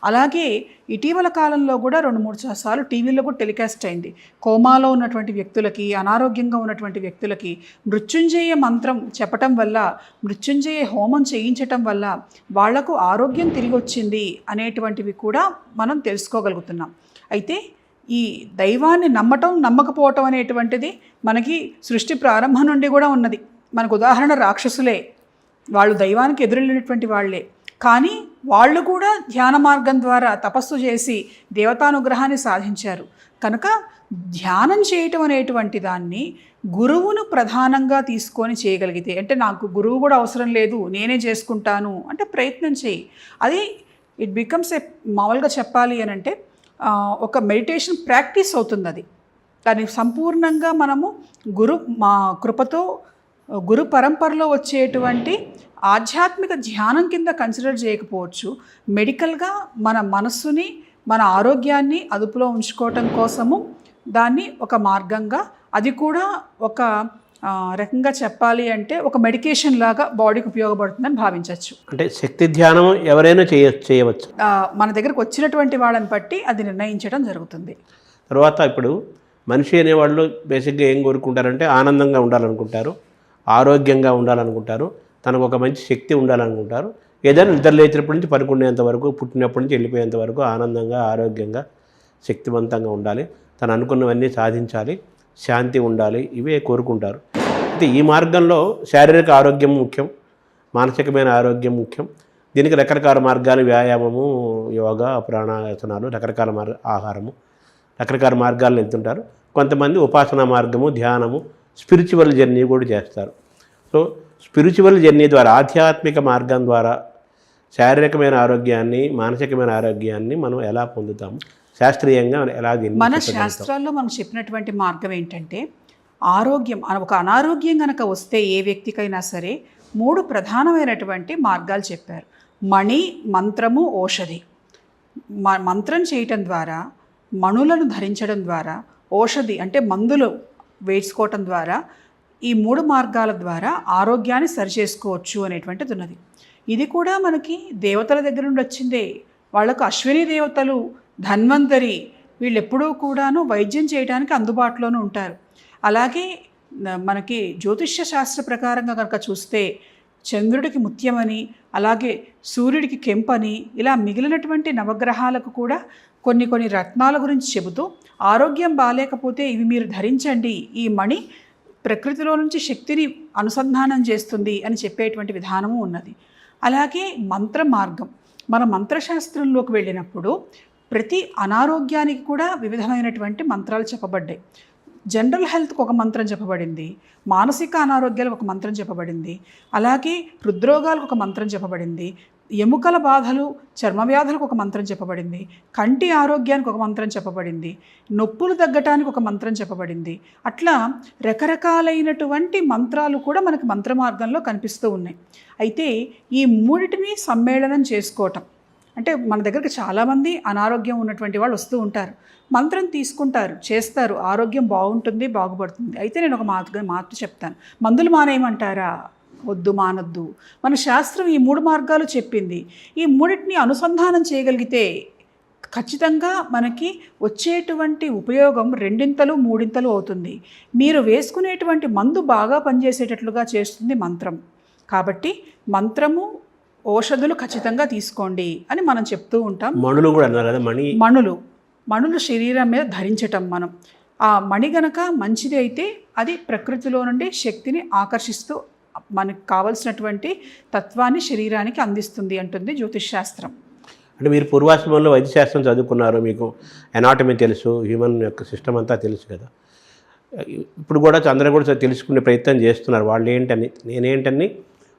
అలాగే ఇటీవల కాలంలో కూడా 2-3 సార్లు టీవీలో కూడా టెలికాస్ట్ అయింది. కోమాలో ఉన్నటువంటి వ్యక్తులకి, అనారోగ్యంగా ఉన్నటువంటి వ్యక్తులకి మృత్యుంజయ మంత్రం చెప్పటం వల్ల, మృత్యుంజయ హోమం చేయించటం వల్ల వాళ్లకు ఆరోగ్యం తిరిగి వచ్చింది అనేటువంటివి కూడా మనం తెలుసుకోగలుగుతున్నాం. అయితే ఈ దైవాన్ని నమ్మకపోవటం అనేటువంటిది మనకి సృష్టి ప్రారంభం నుండి కూడా ఉన్నది. మనకు ఉదాహరణ రాక్షసులే, వాళ్ళు దైవానికి ఎదురెళ్ళినటువంటి వాళ్ళే, కానీ వాళ్ళు కూడా ధ్యాన మార్గం ద్వారా తపస్సు చేసి దేవతానుగ్రహాన్ని సాధించారు. కనుక ధ్యానం చేయటం అనేటువంటి దాన్ని గురువును ప్రధానంగా తీసుకొని చేయగలిగితే, అంటే నాకు గురువు కూడా అవసరం లేదు నేనే చేసుకుంటాను అంటే ప్రయత్నం చేయి. అది ఇట్ బికమ్స్ మామూలుగా చెప్పాలి అని అంటే ఒక మెడిటేషన్ ప్రాక్టీస్ అవుతుంది. అది దాన్ని సంపూర్ణంగా మనము మా కృపతో గురు పరంపరలో వచ్చేటువంటి ఆధ్యాత్మిక ధ్యానం కింద కన్సిడర్ చేయకపోవచ్చు. మెడికల్గా మన మనస్సుని, మన ఆరోగ్యాన్ని అదుపులో ఉంచుకోవటం కోసము దాన్ని ఒక మార్గంగా, అది కూడా ఒక రకంగా చెప్పాలి అంటే ఒక మెడికేషన్ లాగా బాడీకి ఉపయోగపడుతుందని భావించవచ్చు. అంటే శక్తి ధ్యానం ఎవరైనా చేయవచ్చు. మన దగ్గరకు వచ్చినటువంటి వాళ్ళని బట్టి అది నిర్ణయించడం జరుగుతుంది. తర్వాత ఇప్పుడు మనిషి అనేవాళ్ళు బేసిక్గా ఏం కోరుకుంటారంటే ఆనందంగా ఉండాలనుకుంటారు, ఆరోగ్యంగా ఉండాలనుకుంటారు, తనకు ఒక మంచి శక్తి ఉండాలనుకుంటారు. ఏదైనా నిద్ర లేచినప్పటి నుంచి పడుకునేంత వరకు, పుట్టినప్పటి నుంచి వెళ్ళిపోయేంత వరకు ఆనందంగా, ఆరోగ్యంగా, శక్తివంతంగా ఉండాలి, తను అనుకున్నవన్నీ సాధించాలి, శాంతి ఉండాలి, ఇవే కోరుకుంటారు. అయితే ఈ మార్గంలో శారీరక ఆరోగ్యం ముఖ్యం, మానసికమైన ఆరోగ్యం ముఖ్యం. దీనికి రకరకాల మార్గాలు, వ్యాయామము, యోగా, ప్రాణాయాసనాలు, రకరకాల ఆహారము, రకరకాల మార్గాలను వెళ్తుంటారు. కొంతమంది ఉపాసనా మార్గము, ధ్యానము, స్పిరిచువల్ జర్నీ కూడా చేస్తారు. సో స్పిరిచువల్ జర్నీ ద్వారా, ఆధ్యాత్మిక మార్గం ద్వారా శారీరకమైన ఆరోగ్యాన్ని, మానసికమైన ఆరోగ్యాన్ని మనం ఎలా పొందుతాము, శాస్త్రీయంగా ఎలా? మన శాస్త్రాల్లో మనం చెప్పినటువంటి మార్గం ఏంటంటే ఆరోగ్యం, ఒక అనారోగ్యం కనుక వస్తే ఏ వ్యక్తికైనా సరే 3 ప్రధానమైనటువంటి మార్గాలు చెప్పారు. మణి, మంత్రము, ఔషధి. మంత్రం చేయటం ద్వారా, మణులను ధరించడం ద్వారా, ఔషధి అంటే మందులు వేసుకోవటం ద్వారా ఈ 3 మార్గాల ద్వారా ఆరోగ్యాన్ని సరిచేసుకోవచ్చు అనేటువంటిది ఉన్నది. ఇది కూడా మనకి దేవతల దగ్గర నుండి వచ్చిందే. వాళ్ళకు అశ్విని దేవతలు, ధన్వంతరి వీళ్ళు ఎప్పుడూ కూడాను వైద్యం చేయడానికి అందుబాటులోనూ ఉంటారు. అలాగే మనకి జ్యోతిష్య శాస్త్ర ప్రకారంగా కనుక చూస్తే చంద్రుడికి ముత్యమని, అలాగే సూర్యుడికి కెంపని, ఇలా మిగిలినటువంటి నవగ్రహాలకు కూడా కొన్ని రత్నాల గురించి చెబుతూ ఆరోగ్యం బాగాలేకపోతే ఇవి మీరు ధరించండి, ఈ మణి ప్రకృతిలో నుంచి శక్తిని అనుసంధానం చేస్తుంది అని చెప్పేటువంటి విధానము ఉన్నది. అలాగే మంత్ర మార్గం, మన మంత్రశాస్త్రంలోకి వెళ్ళినప్పుడు ప్రతి అనారోగ్యానికి కూడా వివిధమైనటువంటి మంత్రాలు చెప్పబడ్డాయి. జనరల్ హెల్త్కి ఒక మంత్రం చెప్పబడింది, మానసిక అనారోగ్యాలకు ఒక మంత్రం చెప్పబడింది, అలాగే హృద్రోగాలకు ఒక మంత్రం చెప్పబడింది, ఎముకల బాధలు, చర్మ వ్యాధులకు ఒక మంత్రం చెప్పబడింది, కంటి ఆరోగ్యానికి ఒక మంత్రం చెప్పబడింది, నొప్పులు తగ్గటానికి ఒక మంత్రం చెప్పబడింది. అట్లా రకరకాలైనటువంటి మంత్రాలు కూడా మనకి మంత్ర మార్గంలో కనిపిస్తూ ఉన్నాయి. అయితే ఈ మూడిటిని సమ్మేళనం చేసుకోవటం అంటే, మన దగ్గరికి చాలామంది అనారోగ్యం ఉన్నటువంటి వాళ్ళు వస్తూ ఉంటారు, మంత్రం తీసుకుంటారు, చేస్తారు, ఆరోగ్యం బాగుంటుంది, బాగుపడుతుంది. అయితే నేను ఒక మాట చెప్తాను, మందులు మానేయమంటారా? వద్దు, మానొద్దు. మన శాస్త్రం ఈ 3 మార్గాలు చెప్పింది. ఈ మూడింటిని అనుసంధానం చేయగలిగితే ఖచ్చితంగా మనకి వచ్చేటువంటి ఉపయోగం 2 3 అవుతుంది. మీరు వేసుకునేటువంటి మందు బాగా పనిచేసేటట్లుగా చేస్తుంది మంత్రం. కాబట్టి మంత్రము, ఔషధులు ఖచ్చితంగా తీసుకోండి అని మనం చెప్తూ ఉంటాం. మణులు కూడా అన్నారు కదా, మణులు శరీరం మీద ధరించటం. మనం ఆ మణి గనక మంచిది అయితే అది ప్రకృతిలో నుండి శక్తిని ఆకర్షిస్తూ మనకు కావలసినటువంటి తత్వాన్ని శరీరానికి అందిస్తుంది అంటుంది జ్యోతిష్ శాస్త్రం. అంటే మీరు పూర్వాశ్రమంలో వైద్యశాస్త్రం చదువుకున్నారు, మీకు ఎనాటమీ తెలుసు, హ్యూమన్ యొక్క సిస్టమ్ అంతా తెలుసు కదా. ఇప్పుడు కూడా అందరూ కూడా తెలుసుకునే ప్రయత్నం చేస్తున్నారు. వాళ్ళు ఏంటని, నేనేంటని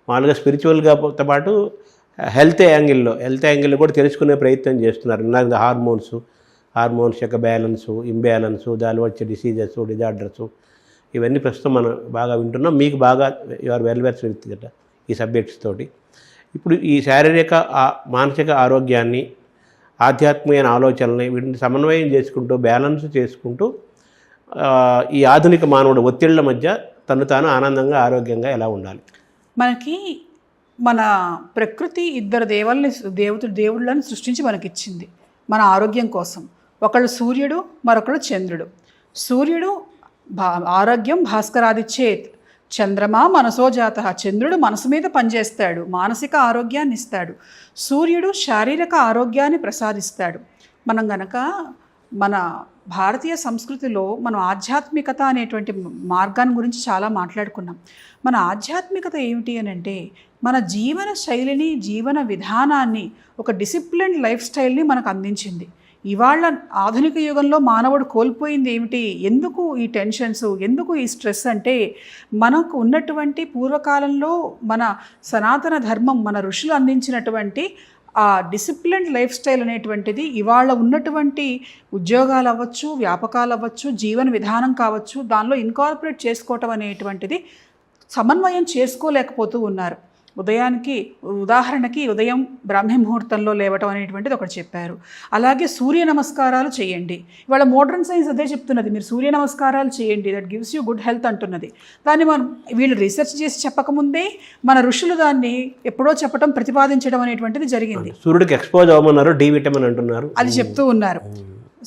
మామూలుగా స్పిరిచువల్గాతో పాటు హెల్త్ యాంగిల్లో కూడా తెలుసుకునే ప్రయత్నం చేస్తున్నారు. హార్మోన్స్ యొక్క బ్యాలెన్సు, ఇంబ్యాలెన్సు, దానిలో వచ్చే డిజార్డర్సు, ఇవన్నీ ప్రస్తుతం మనం బాగా వింటున్నాం. మీకు బాగా యువర్ వెల్వర్స్ కదా ఈ సబ్జెక్ట్స్ తోటి. ఇప్పుడు ఈ శారీరక మానసిక ఆరోగ్యాన్ని, ఆధ్యాత్మికమైన ఆలోచనల్ని వీటిని సమన్వయం చేసుకుంటూ, బ్యాలెన్స్ చేసుకుంటూ ఈ ఆధునిక మానవుడు ఒత్తిళ్ల మధ్య తను తాను ఆనందంగా, ఆరోగ్యంగా ఎలా ఉండాలి? మనకి మన ప్రకృతి 2 దేవుళ్ళని సృష్టించి మనకిచ్చింది మన ఆరోగ్యం కోసం. ఒకళ్ళు సూర్యుడు, మరొకళ్ళు చంద్రుడు. సూర్యుడు ఆరోగ్యం భాస్కరాదిచ్చేత్, చంద్రమా మనసోజాత. చంద్రుడు మనసు మీద పనిచేస్తాడు, మానసిక ఆరోగ్యాన్ని ఇస్తాడు. సూర్యుడు శారీరక ఆరోగ్యాన్ని ప్రసాదిస్తాడు. మనం గనక మన భారతీయ సంస్కృతిలో మనం ఆధ్యాత్మికత అనేటువంటి మార్గాన్ని గురించి చాలా మాట్లాడుకున్నాం. మన ఆధ్యాత్మికత ఏమిటి అని అంటే, మన జీవన శైలిని, జీవన విధానాన్ని, ఒక డిసిప్లిన్డ్ లైఫ్ స్టైల్ని మనకు అందించింది. ఇవాళ ఆధునిక యుగంలో మానవుడు కోల్పోయింది ఏమిటి? ఎందుకు ఈ టెన్షన్స్, ఎందుకు ఈ స్ట్రెస్ అంటే, మనకు ఉన్నటువంటి పూర్వకాలంలో మన సనాతన ధర్మం, మన ఋషులు అందించినటువంటి ఆ డిసిప్లిన్డ్ లైఫ్ స్టైల్ అనేటువంటిది ఇవాళ ఉన్నటువంటి ఉద్యోగాలు అవ్వచ్చు, వ్యాపకాలు అవ్వచ్చు, జీవన విధానం కావచ్చు, దానిలో ఇన్కార్పొరేట్ చేసుకోవటం అనేటువంటిది సమన్వయం చేసుకోలేకపోతూ ఉన్నారు. ఉదాహరణకి ఉదయం బ్రాహ్మీ ముహూర్తంలో లేవటం అనేటువంటిది ఒకటి చెప్పారు. అలాగే సూర్య నమస్కారాలు చేయండి. ఇవాళ మోడర్న్ సైన్స్ అదే చెప్తున్నది, మీరు సూర్య నమస్కారాలు చేయండి, that gives you good health అంటున్నది. దాన్ని మనం వీళ్ళు రీసెర్చ్ చేసి చెప్పకముందే మన ఋషులు దాన్ని ఎప్పుడో చెప్పడం, ప్రతిపాదించడం అనేటువంటిది జరిగింది. సూర్యుడికి ఎక్స్పోజ్ అవ్వమన్నారు, డి విటమిన్ అంటున్నారు, అది చెప్తూ ఉన్నారు.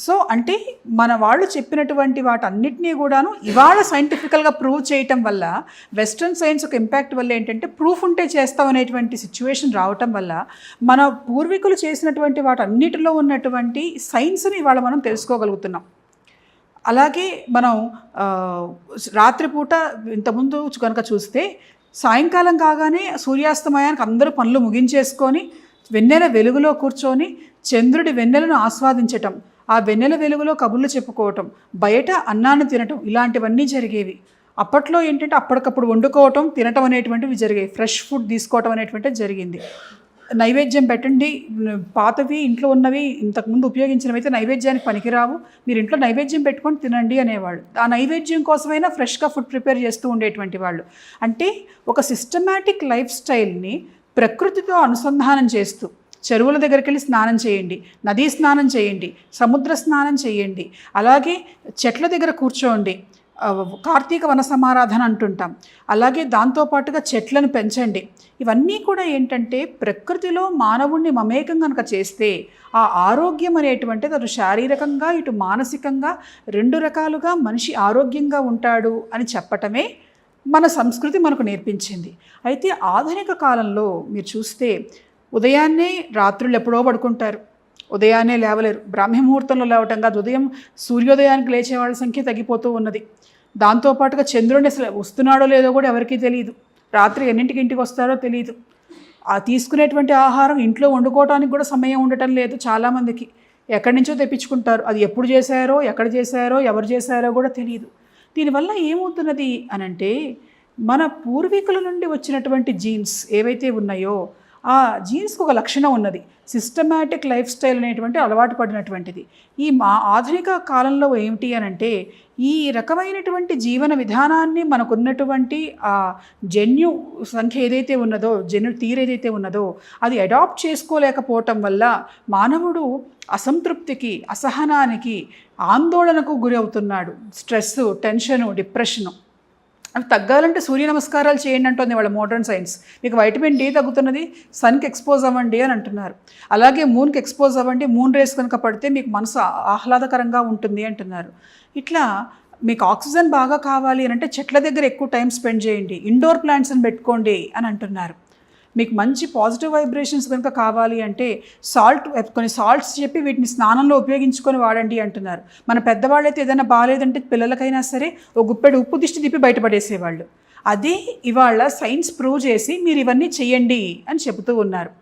సో అంటే మన వాళ్ళు చెప్పినటువంటి వాటన్నిటినీ కూడాను ఇవాళ సైంటిఫికల్గా ప్రూవ్ చేయటం వల్ల, వెస్ట్రన్ సైన్స్ ఒక ఇంపాక్ట్ వల్ల ఏంటంటే ప్రూఫ్ ఉంటే చేస్తాం అనేటువంటి సిచ్యువేషన్ రావటం వల్ల మన పూర్వీకులు చేసినటువంటి వాటన్నిటిలో ఉన్నటువంటి సైన్స్ని ఇవాళ మనం తెలుసుకోగలుగుతున్నాం. అలాగే మనం రాత్రిపూట ఇంతకుముందు కనుక చూస్తే సాయంకాలం కాగానే సూర్యాస్తమయానికి అందరూ పనులు ముగించేసుకొని వెన్నెల వెలుగులో కూర్చొని చంద్రుడి వెన్నెలను ఆస్వాదించటం, ఆ వెన్నెల వెలుగులో కబుర్లు చెప్పుకోవటం, బయట అన్నాన్ని తినటం, ఇలాంటివన్నీ జరిగేవి. అప్పట్లో ఏంటంటే అప్పటికప్పుడు వండుకోవటం, తినటం అనేటువంటివి జరిగాయి. ఫ్రెష్ ఫుడ్ తీసుకోవటం అనేటువంటిది జరిగింది. నైవేద్యం పెట్టండి, పాతవి ఇంట్లో ఉన్నవి ఇంతకుముందు ఉపయోగించినవి అయితే నైవేద్యానికి పనికిరావు, మీరు ఇంట్లో నైవేద్యం పెట్టుకొని తినండి అనేవాళ్ళు. ఆ నైవేద్యం కోసమైనా ఫ్రెష్గా ఫుడ్ ప్రిపేర్ చేస్తూ ఉండేటువంటి వాళ్ళు. అంటే ఒక సిస్టమాటిక్ లైఫ్ స్టైల్ని ప్రకృతితో అనుసంధానం చేస్తూ, చెరువుల దగ్గరికి వెళ్ళి స్నానం చేయండి, నదీ స్నానం చేయండి, సముద్ర స్నానం చేయండి, అలాగే చెట్ల దగ్గర కూర్చోండి, కార్తీక వన సమారాధన అంటుంటాం. అలాగే దాంతోపాటుగా చెట్లను పెంచండి. ఇవన్నీ కూడా ఏంటంటే ప్రకృతిలో మానవుణ్ణి మమేకం కనుక చేస్తే ఆ ఆరోగ్యం అనేటువంటిది అటు శారీరకంగా ఇటు మానసికంగా 2 రకాలుగా మనిషి ఆరోగ్యంగా ఉంటాడు అని చెప్పటమే మన సంస్కృతి మనకు నేర్పించింది. అయితే ఆధునిక కాలంలో మీరు చూస్తే ఉదయాన్నే రాత్రులు ఎప్పుడో పడుకుంటారు, ఉదయాన్నే లేవలేరు. బ్రాహ్మీ ముహూర్తంలో లేవటం కాదు, ఉదయం సూర్యోదయానికి లేచే వాళ్ళ సంఖ్య తగ్గిపోతూ ఉన్నది. దాంతోపాటుగా చంద్రుడిని అసలు వస్తున్నాడో లేదో కూడా ఎవరికీ తెలియదు. రాత్రి ఎన్నింటికి ఇంటికి వస్తారో తెలియదు. ఆ తీసుకునేటువంటి ఆహారం ఇంట్లో వండుకోవడానికి కూడా సమయం ఉండటం లేదు చాలామందికి. ఎక్కడి నుంచో తెప్పించుకుంటారు. అది ఎప్పుడు చేశారో, ఎక్కడ చేశారో, ఎవరు చేశారో కూడా తెలియదు. దీనివల్ల ఏమవుతున్నది అనంటే మన పూర్వీకుల నుండి వచ్చినటువంటి జీన్స్ ఏవైతే ఉన్నాయో ఆ జీన్స్కి ఒక లక్షణం ఉన్నది, సిస్టమాటిక్ లైఫ్ స్టైల్ అనేటువంటి అలవాటు పడినటువంటిది. ఈ ఆధునిక కాలంలో ఏమిటి అనంటే ఈ రకమైనటువంటి జీవన విధానాన్ని మనకున్నటువంటి ఆ జన్యు సంఖ్య ఏదైతే ఉన్నదో, జన్యు తీరు ఏదైతే ఉన్నదో అది అడాప్ట్ చేసుకోలేకపోవటం వల్ల మానవుడు అసంతృప్తికి, అసహనానికి, ఆందోళనకు గురి అవుతున్నాడు. Stress, tension, depression. అవి తగ్గాలంటే సూర్య నమస్కారాలు చేయండి అంటుంది వాళ్ళ మోడర్న్ సైన్స్. మీకు వైటమిన్ డి తగ్గుతున్నది, సన్కి ఎక్స్పోజ్ అవ్వండి అని అంటున్నారు. అలాగే మూన్కి ఎక్స్పోజ్ అవ్వండి, మూన్ రేస్ కనుక పడితే మీకు మనసు ఆహ్లాదకరంగా ఉంటుంది అంటున్నారు. ఇట్లా మీకు ఆక్సిజన్ బాగా కావాలి అని అంటే చెట్ల దగ్గర ఎక్కువ టైం స్పెండ్ చేయండి, ఇండోర్ ప్లాంట్స్ని పెట్టుకోండి అని అంటున్నారు. మీకు మంచి పాజిటివ్ వైబ్రేషన్స్ కనుక కావాలి అంటే కొన్ని సాల్ట్స్ చెప్పి వీటిని స్నానంలో ఉపయోగించుకొని వాడండి అంటున్నారు. మన పెద్దవాళ్ళైతే ఏదైనా బాగాలేదంటే పిల్లలకైనా సరే ఒక గుప్పెడు ఉప్పు దిష్టి తిప్పి బయటపడేసేవాళ్ళు. అదే ఇవాళ సైన్స్ ప్రూవ్ చేసి మీరు ఇవన్నీ చెయ్యండి అని చెబుతూ ఉన్నారు.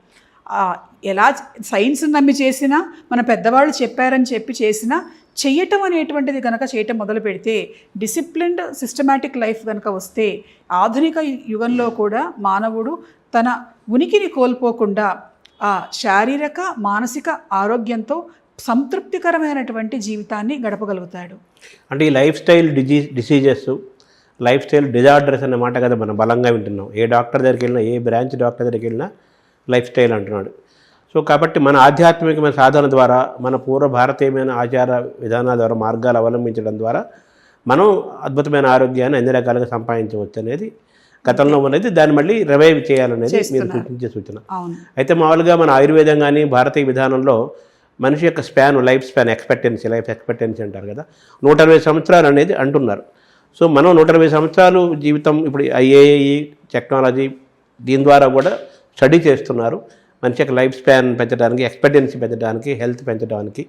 ఎలా సైన్స్ నమ్మి చేసినా, మన పెద్దవాళ్ళు చెప్పారని చెప్పి చేసినా, చెయ్యటం అనేటువంటిది కనుక చేయటం మొదలు పెడితే, డిసిప్లిన్డ్ సిస్టమాటిక్ లైఫ్ కనుక వస్తే ఆధునిక యుగంలో కూడా మానవుడు తన ఉనికిని కోల్పోకుండా ఆ శారీరక మానసిక ఆరోగ్యంతో సంతృప్తికరమైనటువంటి జీవితాన్ని గడపగలుగుతాడు. అంటే ఈ life style diseases, life style disorders అనే మాట కదా మనం బలంగా వింటున్నాం. ఏ డాక్టర్ దగ్గరికి వెళ్ళినా, ఏ బ్రాంచ్ డాక్టర్ దగ్గరికి వెళ్ళినా లైఫ్ స్టైల్ అంటున్నాడు. సో కాబట్టి మన ఆధ్యాత్మికమైన సాధన ద్వారా, మన పూర్వ భారతీయమైన ఆచార విధానాల ద్వారా, మార్గాలు అవలంబించడం ద్వారా మనం అద్భుతమైన ఆరోగ్యాన్ని అన్ని రకాలుగా సంపాదించవచ్చు అనేది గతంలో ఉన్నది. దాన్ని మళ్ళీ రివైవ్ చేయాలనేది మీరు సూచించే సూచన. అయితే మామూలుగా మన ఆయుర్వేదం కానీ భారతీయ విధానంలో మనిషి యొక్క లైఫ్ స్పాన్ లైఫ్ ఎక్స్పెక్టెన్సీ అంటారు కదా, 120 సంవత్సరాలు అనేది అంటున్నారు. సో మనం 120 సంవత్సరాలు జీవితం ఇప్పుడు ఐఏఈ టెక్నాలజీ దీని ద్వారా కూడా స్టడీ చేస్తున్నారు. మనిషి యొక్క లైఫ్ స్పాన్ పెంచడానికి, ఎక్స్పెక్టెన్సీ పెంచడానికి, హెల్త్ పెంచడానికి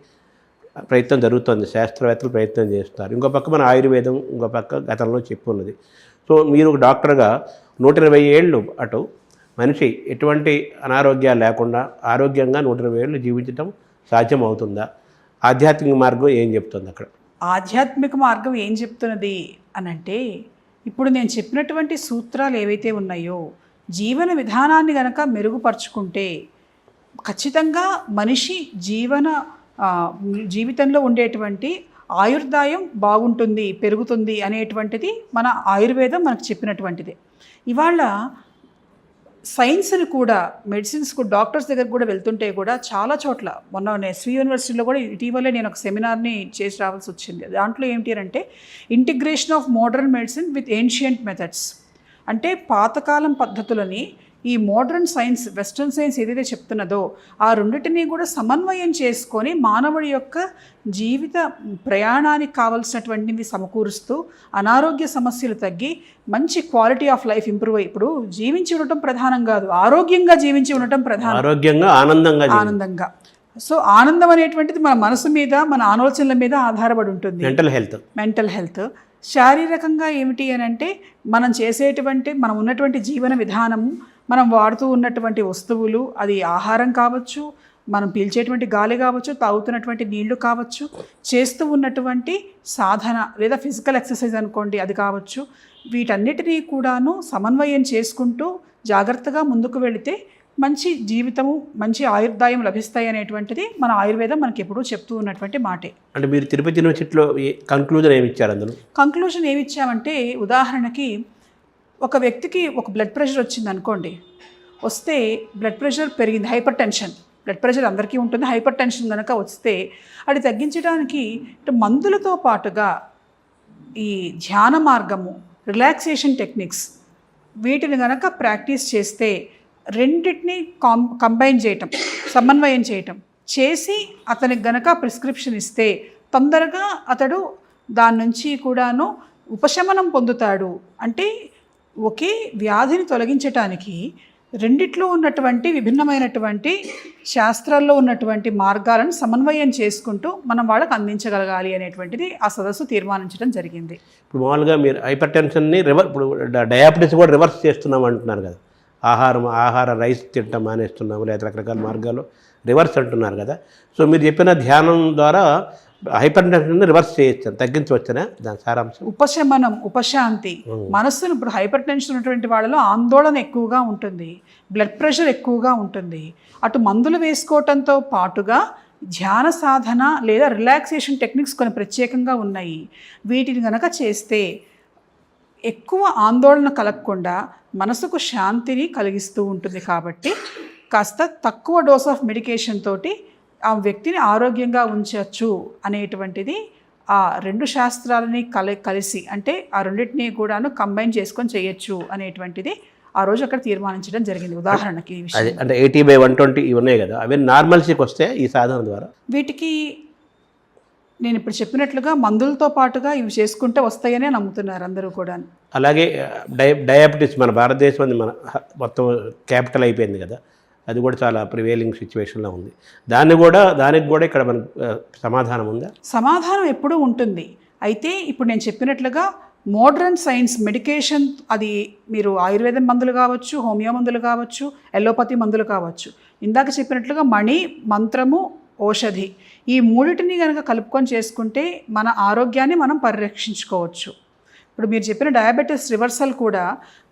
ప్రయత్నం జరుగుతుంది. శాస్త్రవేత్తలు ప్రయత్నం చేస్తున్నారు. ఇంకో పక్క మన ఆయుర్వేదం, ఇంకో పక్క గతంలో చెప్పున్నది. సో మీరు ఒక డాక్టర్గా 120 ఏళ్ళు అటు మనిషి ఎటువంటి అనారోగ్యాలు లేకుండా ఆరోగ్యంగా 120 ఏళ్ళు జీవించడం సాధ్యం అవుతుందా? ఆధ్యాత్మిక మార్గం ఏం చెప్తుంది అక్కడ? ఆధ్యాత్మిక మార్గం ఏం చెప్తున్నది అనంటే, ఇప్పుడు నేను చెప్పినటువంటి సూత్రాలు ఏవైతే ఉన్నాయో జీవన విధానాన్ని గనక మెరుగుపరుచుకుంటే ఖచ్చితంగా మనిషి జీవితంలో ఉండేటువంటి ఆయుర్దాయం బాగుంటుంది, పెరుగుతుంది అనేటువంటిది మన ఆయుర్వేదం మనకు చెప్పినటువంటిది. ఇవాళ సైన్స్ని కూడా, మెడిసిన్స్కు డాక్టర్స్ దగ్గర కూడా వెళ్తుంటే కూడా చాలా చోట్ల, మొన్న ఎస్వి యూనివర్సిటీలో కూడా ఇటీవలే నేను ఒక సెమినార్ని చేసి రావాల్సి వచ్చింది. దాంట్లో ఏంటి అంటే integration of modern medicine with ancient methods. అంటే పాతకాలం పద్ధతులని ఈ మోడర్న్ సైన్స్, వెస్ట్రన్ సైన్స్ ఏదైతే చెప్తున్నదో ఆ రెండింటినీ కూడా సమన్వయం చేసుకొని మానవుడి యొక్క జీవిత ప్రయాణానికి కావలసినటువంటివి సమకూరుస్తూ అనారోగ్య సమస్యలు తగ్గి మంచి క్వాలిటీ ఆఫ్ లైఫ్ ఇంప్రూవ్ అయ్యి, ఇప్పుడు జీవించి ఉండటం ప్రధానం కాదు, ఆరోగ్యంగా జీవించి ఉండటం ప్రధానం. ఆరోగ్యంగా, ఆనందంగా. సో ఆనందం అనేటువంటిది మన మనసు మీద, మన ఆలోచనల మీద ఆధారపడి ఉంటుంది. మెంటల్ హెల్త్ శారీరకంగా ఏమిటి అని అంటే మనం ఉన్నటువంటి జీవన విధానము, మనం వాడుతూ ఉన్నటువంటి వస్తువులు, అది ఆహారం కావచ్చు, మనం పీల్చేటువంటి గాలి కావచ్చు, తాగుతున్నటువంటి నీళ్లు కావచ్చు, చేస్తూ ఉన్నటువంటి సాధన లేదా ఫిజికల్ ఎక్సర్సైజ్ అనుకోండి అది కావచ్చు, వీటన్నిటినీ కూడాను సమన్వయం చేసుకుంటూ జాగ్రత్తగా ముందుకు వెళితే మంచి జీవితము, మంచి ఆయుర్దాయం లభిస్తాయి అనేటువంటిది మన ఆయుర్వేదం మనకి ఎప్పుడూ చెప్తూ ఉన్నటువంటి మాటే. అంటే మీరు తిరుపతి యూనివర్సిటీలో కంక్లూజన్ ఏమి ఇచ్చారు? అందులో కంక్లూజన్ ఏమి ఇచ్చామంటే, ఉదాహరణకి ఒక వ్యక్తికి ఒక బ్లడ్ ప్రెషర్ వచ్చింది అనుకోండి, వస్తే బ్లడ్ ప్రెషర్ పెరిగింది, హైపర్ టెన్షన్, బ్లడ్ ప్రెషర్ అందరికీ ఉంటుంది, హైపర్ టెన్షన్ కనుక వస్తే అది తగ్గించడానికి మందులతో పాటుగా ఈ ధ్యాన మార్గము, రిలాక్సేషన్ టెక్నిక్స్ వీటిని గనక ప్రాక్టీస్ చేస్తే రెండింటిని కంబైన్ చేయటం, సమన్వయం చేయటం చేసి అతనికి గనక ప్రిస్క్రిప్షన్ ఇస్తే తొందరగా అతడు దాని నుంచి కూడాను ఉపశమనం పొందుతాడు. అంటే ఒకే వ్యాధిని తొలగించటానికి రెండిట్లో ఉన్నటువంటి విభిన్నమైనటువంటి శాస్త్రాల్లో ఉన్నటువంటి మార్గాలను సమన్వయం చేసుకుంటూ మనం వాళ్ళకి అందించగలగాలి అనేటువంటిది ఆ సదస్సు తీర్మానించడం జరిగింది. ఇప్పుడు మామూలుగా మీరు హైపర్ టెన్షన్ని ఇప్పుడు డయాబెటీస్ కూడా రివర్స్ చేస్తున్నాం అంటున్నారు కదా, ఆహార రైస్ తింటాం మానేస్తున్నాము, లేదా రకరకాల మార్గాలు రివర్స్ అంటున్నారు కదా. సో మీరు చెప్పిన ధ్యానం ద్వారా హైపర్ టెన్షన్ రివర్స్ చేయొచ్చు, తగ్గించవచ్చునా దాని సారాంశం? ఉపశమనం, ఉపశాంతి. మనస్సును ఇప్పుడు హైపర్ టెన్షన్ ఉన్నటువంటి వాళ్ళలో ఆందోళన ఎక్కువగా ఉంటుంది, బ్లడ్ ప్రెషర్ ఎక్కువగా ఉంటుంది. అటు మందులు వేసుకోవటంతో పాటుగా ధ్యాన సాధన లేదా రిలాక్సేషన్ టెక్నిక్స్ కొన్ని ప్రత్యేకంగా ఉన్నాయి. వీటిని కనుక చేస్తే ఎక్కువ ఆందోళన కలగకుండా మనసుకు శాంతిని కలిగిస్తూ ఉంటుంది. కాబట్టి కాస్త తక్కువ డోస్ ఆఫ్ మెడికేషన్ తోటి ఆ వ్యక్తిని ఆరోగ్యంగా ఉంచవచ్చు అనేటువంటిది ఆ రెండు శాస్త్రాలని కలిసి, అంటే ఆ రెండింటినీ కూడాను కంబైన్ చేసుకొని చేయొచ్చు అనేటువంటిది ఆ రోజు అక్కడ తీర్మానించడం జరిగింది. ఉదాహరణకి ఈ విషయం అంటే 80/120 ఇవి ఉన్నాయి కదా, అవి నార్మల్సీకి వస్తే ఈ సాధన ద్వారా వీటికి నేను ఇప్పుడు చెప్పినట్లుగా మందులతో పాటుగా ఇవి చేసుకుంటే వస్తాయనే నమ్ముతున్నారు అందరూ కూడా. అలాగే డయాబెటీస్ మన భారతదేశం మన మొత్తం క్యాపిటల్ అయిపోయింది కదా, అది కూడా చాలా ప్రివేలింగ్ సిచ్యువేషన్లో ఉంది. దానికి కూడా ఇక్కడ మనకు సమాధానం ఉందా? సమాధానం ఎప్పుడూ ఉంటుంది. అయితే ఇప్పుడు నేను చెప్పినట్లుగా మోడర్న్ సైన్స్ మెడికేషన్, అది మీరు ఆయుర్వేదం మందులు కావచ్చు, హోమియో మందులు కావచ్చు, ఎలోపతి మందులు కావచ్చు, ఇందాక చెప్పినట్లుగా మణి, మంత్రము, ఔషధి, ఈ మూడింటిని కనుక కలుపుకొని చేసుకుంటే మన ఆరోగ్యాన్ని మనం పరిరక్షించుకోవచ్చు. ఇప్పుడు మీరు చెప్పిన డయాబెటీస్ రివర్సల్ కూడా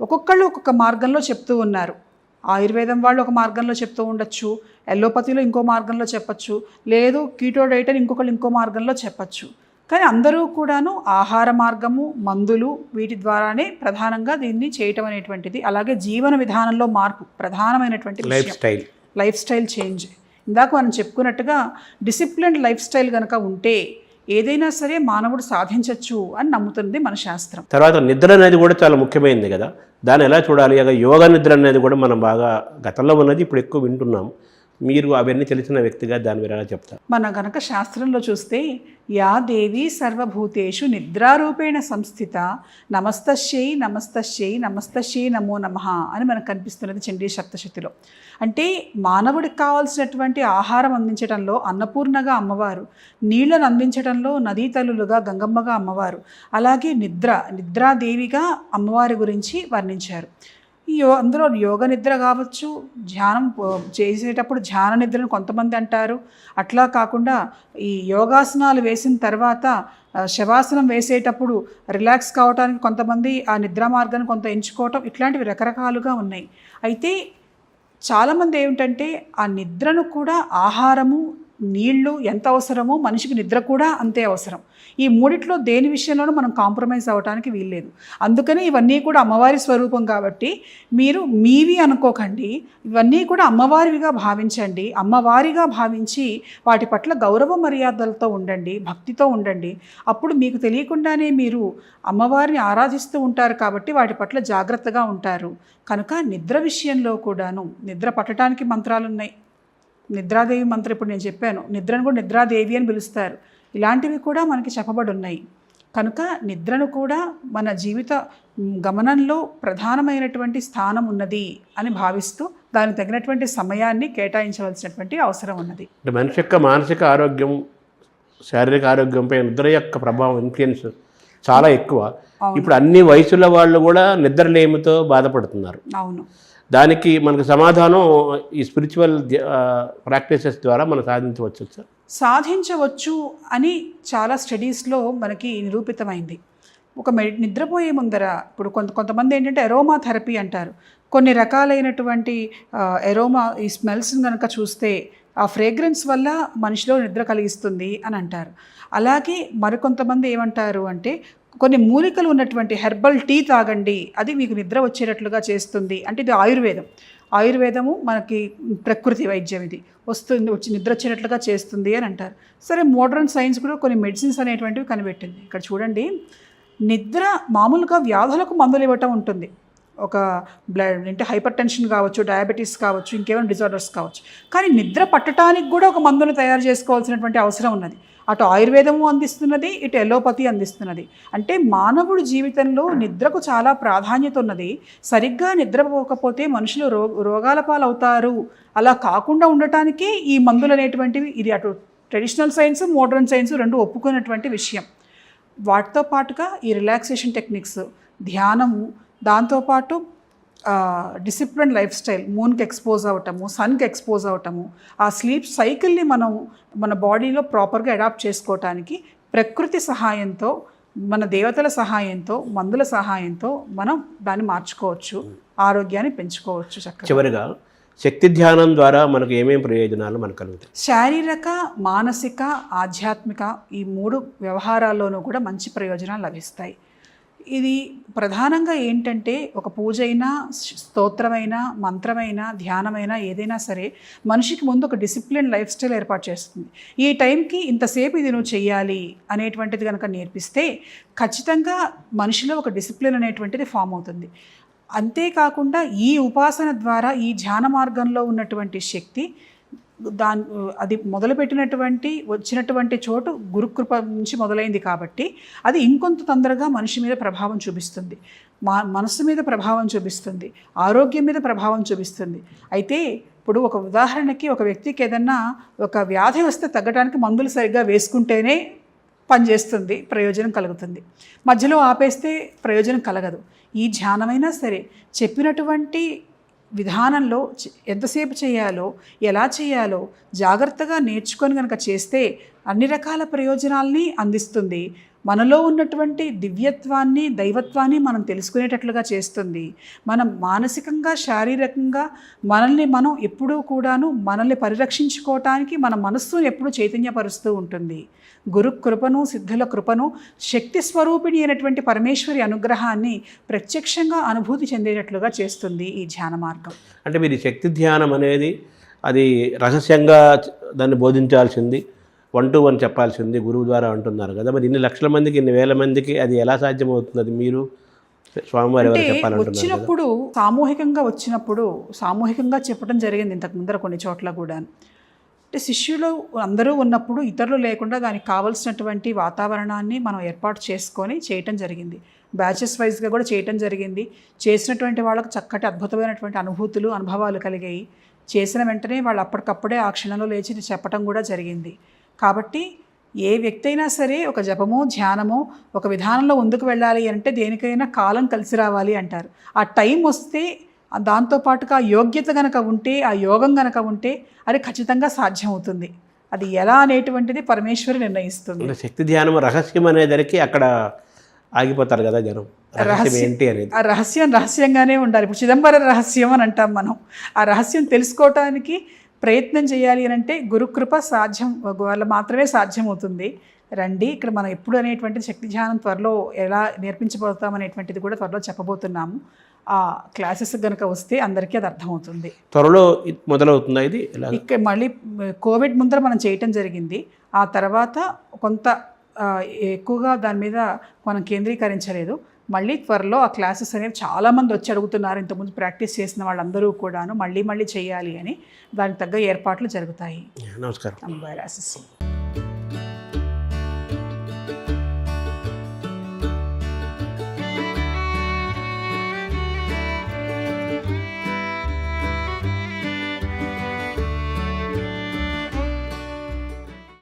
ఒక్కొక్కళ్ళు ఒక్కొక్క మార్గంలో చెప్తూ ఉన్నారు. ఆయుర్వేదం వాళ్ళు ఒక మార్గంలో చెప్తూ ఉండొచ్చు, ఎలోపతిలో ఇంకో మార్గంలో చెప్పచ్చు, లేదు కీటో డైట్ అని ఇంకొకళ్ళు ఇంకో మార్గంలో చెప్పచ్చు. కానీ అందరూ కూడాను ఆహార మార్గము, మందులు, వీటి ద్వారానే ప్రధానంగా దీన్ని చేయటం అనేటువంటిది. అలాగే జీవన విధానంలో మార్పు ప్రధానమైనటువంటి లైఫ్ స్టైల్ చేంజ్. ఇందాక మనం చెప్పుకున్నట్టుగా డిసిప్లిన్డ్ లైఫ్ స్టైల్ కనుక ఉంటే ఏదైనా సరే మానవుడు సాధించవచ్చు అని నమ్ముతుంది మన శాస్త్రం. తర్వాత నిద్ర అనేది కూడా చాలా ముఖ్యమైనది కదా, దాన్ని ఎలా చూడాలి? యోగా నిద్ర అనేది కూడా మనం బాగా గతంలో ఉన్నది, ఇప్పుడు ఎక్కువ వింటున్నాం. మీరు అవన్నీ తెలిసిన వ్యక్తిగా దాని మీద ఎలా చెప్తారు? మన గనక శాస్త్రంలో చూస్తే యా దేవి సర్వభూతేషు నిద్రారూపేణ సంస్థిత నమస్తశ్యై నమస్తశ్యై నమస్తశ్యై నమో నమః అని మనకు కనిపిస్తున్నది చండీ సప్తశతిలో. అంటే మానవుడికి కావాల్సినటువంటి ఆహారం అందించడంలో అన్నపూర్ణగా అమ్మవారు, నీళ్లను అందించడంలో నదీ తల్లులుగా గంగమ్మగా అమ్మవారు, అలాగే నిద్రాదేవిగా అమ్మవారి గురించి వర్ణించారు. అందులో యోగ నిద్ర కావచ్చు, ధ్యానం చేసేటప్పుడు ధ్యాన నిద్రను కొంతమంది అంటారు. అట్లా కాకుండా ఈ యోగాసనాలు వేసిన తర్వాత శవాసనం వేసేటప్పుడు రిలాక్స్ కావడానికి కొంతమంది ఆ నిద్ర మార్గాన్ని కొంత ఎంచుకోవటం, ఇట్లాంటివి రకరకాలుగా ఉన్నాయి. అయితే చాలామంది ఏమిటంటే ఆ నిద్రను కూడా ఆహారము, నీళ్లు ఎంత అవసరమో మనిషికి నిద్ర కూడా అంతే అవసరం. ఈ మూడిట్లో దేని విషయంలోనూ మనం కాంప్రమైజ్ అవ్వడానికి వీల్లేదు. అందుకని ఇవన్నీ కూడా అమ్మవారి స్వరూపం కాబట్టి మీరు మీవి అనుకోకండి, ఇవన్నీ కూడా అమ్మవారివిగా భావించండి. అమ్మవారిగా భావించి వాటి పట్ల గౌరవ మర్యాదలతో ఉండండి, భక్తితో ఉండండి. అప్పుడు మీకు తెలియకుండానే మీరు అమ్మవారిని ఆరాధిస్తూ ఉంటారు కాబట్టి వాటి పట్ల జాగ్రత్తగా ఉంటారు. కనుక నిద్ర విషయంలో కూడాను నిద్ర పట్టడానికి మంత్రాలు ఉన్నాయి. నిద్రాదేవి మంత్రం ఇప్పుడు నేను చెప్పాను, నిద్రను కూడా నిద్రాదేవి అని పిలుస్తారు. ఇలాంటివి కూడా మనకి చెప్పబడి ఉన్నాయి. కనుక నిద్రను కూడా మన జీవిత గమనంలో ప్రధానమైనటువంటి స్థానం ఉన్నది అని భావిస్తూ దానికి తగినటువంటి సమయాన్ని కేటాయించవలసినటువంటి అవసరం ఉన్నది. మనిషి యొక్క మానసిక ఆరోగ్యం, శారీరక ఆరోగ్యంపై నిద్ర యొక్క ప్రభావం, ఇన్ఫ్లుయెన్స్ చాలా ఎక్కువ. ఇప్పుడు అన్ని వయసుల వాళ్ళు కూడా నిద్రలేమితో బాధపడుతున్నారు. అవును. దానికి మనకు సమాధానం ఈ స్పిరిచువల్ ప్రాక్టీసెస్ ద్వారా మనం సాధించవచ్చు సార్. సాధించవచ్చు అని చాలా స్టడీస్లో మనకి నిరూపితమైంది. ఒక నిద్రపోయే ముందర ఇప్పుడు కొంతమంది ఏంటంటే ఎరోమా థెరపీ అంటారు. కొన్ని రకాలైనటువంటి ఎరోమా ఈ స్మెల్స్ని కనుక చూస్తే ఆ ఫ్రేగ్రెన్స్ వల్ల మనిషిలో నిద్ర కలిగిస్తుంది అని అంటారు. అలాగే మరికొంతమంది ఏమంటారు అంటే కొన్ని మూలికలు ఉన్నటువంటి హెర్బల్ టీ తాగండి, అది మీకు నిద్ర వచ్చేటట్లుగా చేస్తుంది. అంటే ఇది ఆయుర్వేదము మనకి ప్రకృతి వైద్యం, ఇది వచ్చి నిద్ర వచ్చేటట్లుగా చేస్తుంది అని అంటారు. సరే, మోడర్న్ సైన్స్ కూడా కొన్ని మెడిసిన్స్ అనేటువంటివి కనిపెట్టింది. ఇక్కడ చూడండి, నిద్ర మామూలుగా వ్యాధులకు మందులు ఇవ్వటం ఉంటుంది, ఒక బ్లడ్ అంటే హైపర్ టెన్షన్ కావచ్చు, డయాబెటీస్ కావచ్చు, ఇంకేమైనా డిజార్డర్స్ కావచ్చు. కానీ నిద్ర పట్టడానికి కూడా ఒక మందును తయారు చేసుకోవాల్సినటువంటి అవసరం ఉన్నది. అటు ఆయుర్వేదము అందిస్తున్నది, ఇటు ఎలోపతి అందిస్తున్నది. అంటే మానవుడి జీవితంలో నిద్రకు చాలా ప్రాధాన్యత ఉన్నది. సరిగ్గా నిద్రపోకపోతే మనుషులు రోగాల పాలవుతారు. అలా కాకుండా ఉండటానికి ఈ మందులు అనేటువంటివి, ఇది అటు ట్రెడిషనల్ సైన్స్, మోడర్న్ సైన్స్ రెండు ఒప్పుకున్నటువంటి విషయం. వాటితో పాటుగా ఈ రిలాక్సేషన్ టెక్నిక్స్, ధ్యానము, దాంతోపాటు డిసిప్లిన్ లైఫ్ స్టైల్, మూన్కి ఎక్స్పోజ్ అవ్వటము, సన్కి ఎక్స్పోజ్ అవ్వటము, ఆ స్లీప్ సైకిల్ని మనం మన బాడీలో ప్రాపర్గా అడాప్ట్ చేసుకోవటానికి ప్రకృతి సహాయంతో, మన దేవతల సహాయంతో, మందుల సహాయంతో మనం దాన్ని మార్చుకోవచ్చు, ఆరోగ్యాన్ని పెంచుకోవచ్చు. చక్కగా చివరిగా శక్తి ధ్యానం ద్వారా మనకు ఏమేమి ప్రయోజనాలు మనకు కలుగుతాయి? శారీరక, మానసిక, ఆధ్యాత్మిక ఈ 3 వ్యవహారాల్లోనూ కూడా మంచి ప్రయోజనాలు లభిస్తాయి. ఇది ప్రధానంగా ఏంటంటే, ఒక పూజ అయినా, స్తోత్రమైనా, మంత్రమైనా, ధ్యానమైనా ఏదైనా సరే మనిషికి ముందు ఒక డిసిప్లిన్ లైఫ్ స్టైల్ ఏర్పాటు చేస్తుంది. ఈ టైంకి ఇంతసేపు ఇది నువ్వు చెయ్యాలి అనేటువంటిది కనుక నేర్పిస్తే ఖచ్చితంగా మనిషిలో ఒక డిసిప్లిన్ అనేటువంటిది ఫామ్ అవుతుంది. అంతేకాకుండా ఈ ఉపాసన ద్వారా, ఈ ధ్యాన మార్గంలో ఉన్నటువంటి శక్తి అది మొదలుపెట్టినటువంటి వచ్చినటువంటి చోటు గురుకృప నుంచి మొదలైంది కాబట్టి అది ఇంకొంత తొందరగా మనిషి మీద ప్రభావం చూపిస్తుంది, మనసు మీద ప్రభావం చూపిస్తుంది, ఆరోగ్యం మీద ప్రభావం చూపిస్తుంది. అయితే ఇప్పుడు ఒక ఉదాహరణకి, ఒక వ్యక్తికి ఏదన్నా ఒక వ్యాధి వస్తే తగ్గడానికి మందులు సరిగ్గా వేసుకుంటేనే పనిచేస్తుంది, ప్రయోజనం కలుగుతుంది. మధ్యలో ఆపేస్తే ప్రయోజనం కలగదు. ఈ ధ్యానమైనా సరే చెప్పినటువంటి విధానంలో ఎంతసేపు చేయాలో, ఎలా చేయాలో జాగ్రత్తగా నేర్చుకొని కనుక చేస్తే అన్ని రకాల ప్రయోజనాల్ని అందిస్తుంది. మనలో ఉన్నటువంటి దివ్యత్వాన్ని, దైవత్వాన్ని మనం తెలుసుకునేటట్లుగా చేస్తుంది. మనం మానసికంగా, శారీరకంగా మనల్ని మనం ఎప్పుడూ కూడాను మనల్ని పరిరక్షించుకోవటానికి మన మనస్సును ఎప్పుడూ చైతన్యపరుస్తూ ఉంటుంది. గురు కృపను, సిద్ధుల కృపను, శక్తి స్వరూపిణి అయినటువంటి పరమేశ్వరి అనుగ్రహాన్ని ప్రత్యక్షంగా అనుభూతి చెందేటట్లుగా చేస్తుంది ఈ ధ్యాన మార్గం. అంటే మీరు శక్తి ధ్యానం అనేది అది రహస్యంగా దాన్ని బోధించాల్సింది, 1 to 1 చెప్పాల్సింది గురువు ద్వారా అంటున్నారు కదా. మరి ఇన్ని లక్షల మందికి, ఇన్ని వేల మందికి అది ఎలా సాధ్యమవుతుంది? అది మీరు స్వామివారి ఎవరు చెప్పాలంటున్నారు? వచ్చినప్పుడు సామూహికంగా చెప్పడం జరిగింది ఇంతకు ముందర కొన్ని చోట్ల కూడా. అంటే శిష్యులు అందరూ ఉన్నప్పుడు ఇతరులు లేకుండా దానికి కావాల్సినటువంటి వాతావరణాన్ని మనం ఏర్పాటు చేసుకొని చేయటం జరిగింది. బ్యాచెస్ వైజ్గా కూడా చేయటం జరిగింది. చేసినటువంటి వాళ్ళకు చక్కటి అద్భుతమైనటువంటి అనుభూతులు, అనుభవాలు కలిగాయి. చేసిన వెంటనే వాళ్ళు అప్పటికప్పుడే ఆ క్షణంలో లేచి చెప్పటం కూడా జరిగింది. కాబట్టి ఏ వ్యక్తి అయినా సరే ఒక జపమో, ధ్యానమో, ఒక విధానంలో ముందుకు వెళ్ళాలి అంటే దేనికైనా కాలం కలిసి రావాలి అంటారు. ఆ టైం వస్తే, దాంతోపాటుగా యోగ్యత కనుక ఉంటే, ఆ యోగం కనుక ఉంటే అది ఖచ్చితంగా సాధ్యమవుతుంది. అది ఎలా అనేటువంటిది పరమేశ్వరి నిర్ణయిస్తుంది. శక్తి ధ్యానం రహస్యం అనేదానికి అక్కడ ఆగిపోతారు కదా జనం. ఏంటి అనేది ఆ రహస్యంగానే ఉండాలి. ఇప్పుడు చిదంబర రహస్యం అని అంటాం మనం. ఆ రహస్యం తెలుసుకోవటానికి ప్రయత్నం చేయాలి అని అంటే గురుకృప సాధ్యం వల్ల మాత్రమే సాధ్యమవుతుంది. రండి, ఇక్కడ మనం ఎప్పుడు అనేటువంటిది శక్తి ధ్యానం త్వరలో ఎలా నేర్పించబోతాం అనేటువంటిది కూడా త్వరలో చెప్పబోతున్నాము. ఆ క్లాసెస్ కనుక వస్తే అందరికీ అది అర్థమవుతుంది. త్వరలో మొదలవుతుందా ఇది? ఇక్కడ మళ్ళీ కోవిడ్ ముందర మనం చేయటం జరిగింది. ఆ తర్వాత కొంత ఎక్కువగా దాని మీద మనం కేంద్రీకరించలేదు. మళ్ళీ త్వరలో ఆ క్లాసెస్ అనేవి చాలామంది వచ్చి అడుగుతున్నారు. ఇంతకుముందు ప్రాక్టీస్ చేసిన వాళ్ళందరూ కూడాను మళ్ళీ చేయాలి అని దానికి తగ్గ ఏర్పాట్లు జరుగుతాయి. నమస్కారం. అమ్మవారి ఆశీస్సులు.